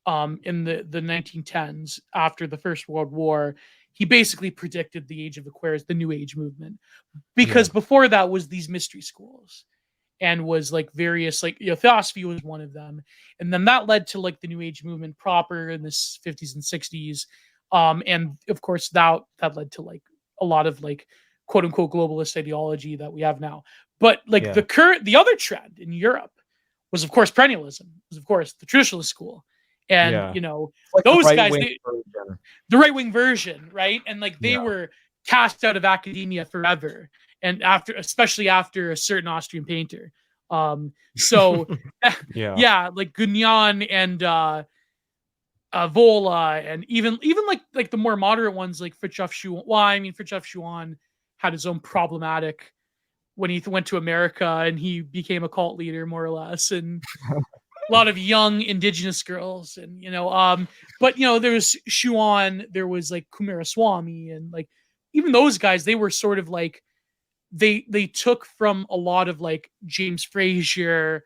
1910s after the First World War. He basically predicted the Age of Aquarius, the New Age movement, Yeah. because before that was these mystery schools and was like various like theosophy was one of them, and then that led to like the New Age movement proper in the 50s and 60s, and of course that led to like a lot of like quote unquote globalist ideology that we have now. But like Yeah. the other trend in Europe was of course perennialism, was of course the traditionalist school, and Yeah. It's like the those right guys, wing version. the right wing version, right? And like they Yeah. were cast out of academia forever, and especially after a certain Austrian painter. So Yeah. yeah, like Gunyan and Vola, and even like the more moderate ones like Fritjof Schuon. Well, I mean Fritjof Schuon had his own problematic when he went to America and he became a cult leader more or less, and a lot of young indigenous girls, and but there was Shuan, there was like Kumaraswamy, and like even those guys, they were sort of like they took from a lot of like James Frazier.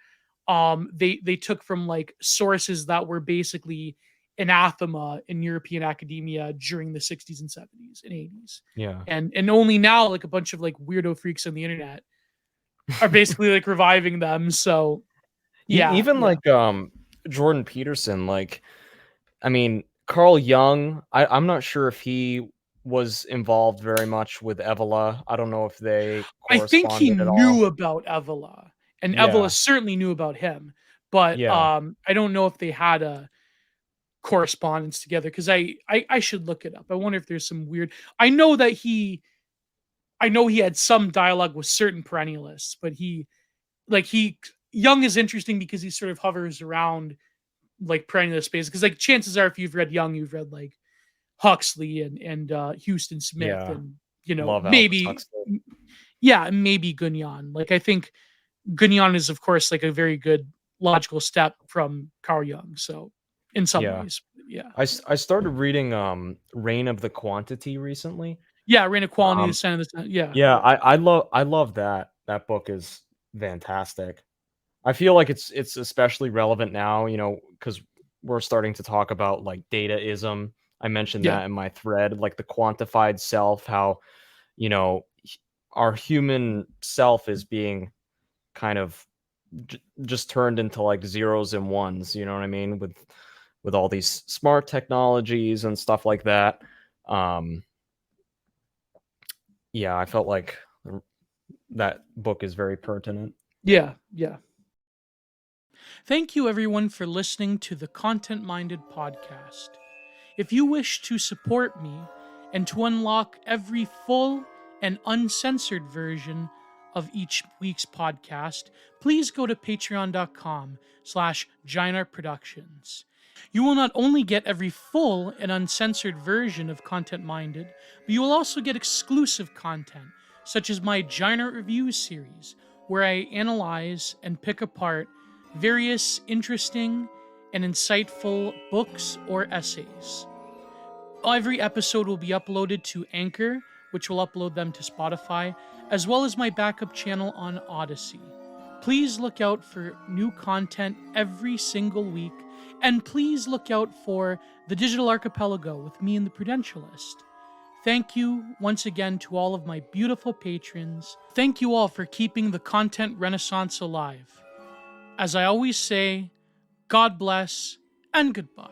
They took from like sources that were basically anathema in European academia during the 60s and 70s and 80s. Yeah. And only now like a bunch of like weirdo freaks on the internet are basically like reviving them. So yeah, Even yeah. like Jordan Peterson, like I mean, Carl Jung, I'm not sure if he was involved very much with Evola. I don't know if they I think he corresponded at all. knew about Evola, and Evola Yeah. certainly knew about him, but Yeah. I don't know if they had a correspondence together because I should look it up. I wonder if there's some weird. I know he had some dialogue with certain perennialists, but he Young is interesting because he sort of hovers around like perennialist space, because like chances are if you've read Young, you've read like Huxley and Houston Smith, Yeah. and Love Aldous maybe Huxley. yeah, maybe Gunyan. Like I think Gunyan is, of course, like a very good logical step from Carl Jung. So, in some Yeah. ways, yeah, I started reading Reign of the Quantity recently. yeah. Reign of Quality, Um Descent of the Sun. Yeah, yeah, yeah. I love that. That book is fantastic. I feel like it's especially relevant now, because we're starting to talk about like dataism. I mentioned Yeah. that in my thread, like the quantified self, how, you know, our human self is being kind of just turned into like zeros and ones, you know what I mean? With all these smart technologies and stuff like that. Um, yeah, I felt like that book is very pertinent. Yeah. Yeah. Thank you, everyone, for listening to the Content Minded podcast. If you wish to support me and to unlock every full and uncensored version of each week's podcast, please go to patreon.com/GiantArtProductions. You will not only get every full and uncensored version of Content Minded, but you will also get exclusive content, such as my Giant Art Reviews series, where I analyze and pick apart various interesting and insightful books or essays. Every episode will be uploaded to Anchor, which will upload them to Spotify, as well as my backup channel on Odyssey. Please look out for new content every single week, and please look out for the Digital Archipelago with me and the Prudentialist. Thank you once again to all of my beautiful patrons. Thank you all for keeping the content renaissance alive. As I always say, God bless and goodbye.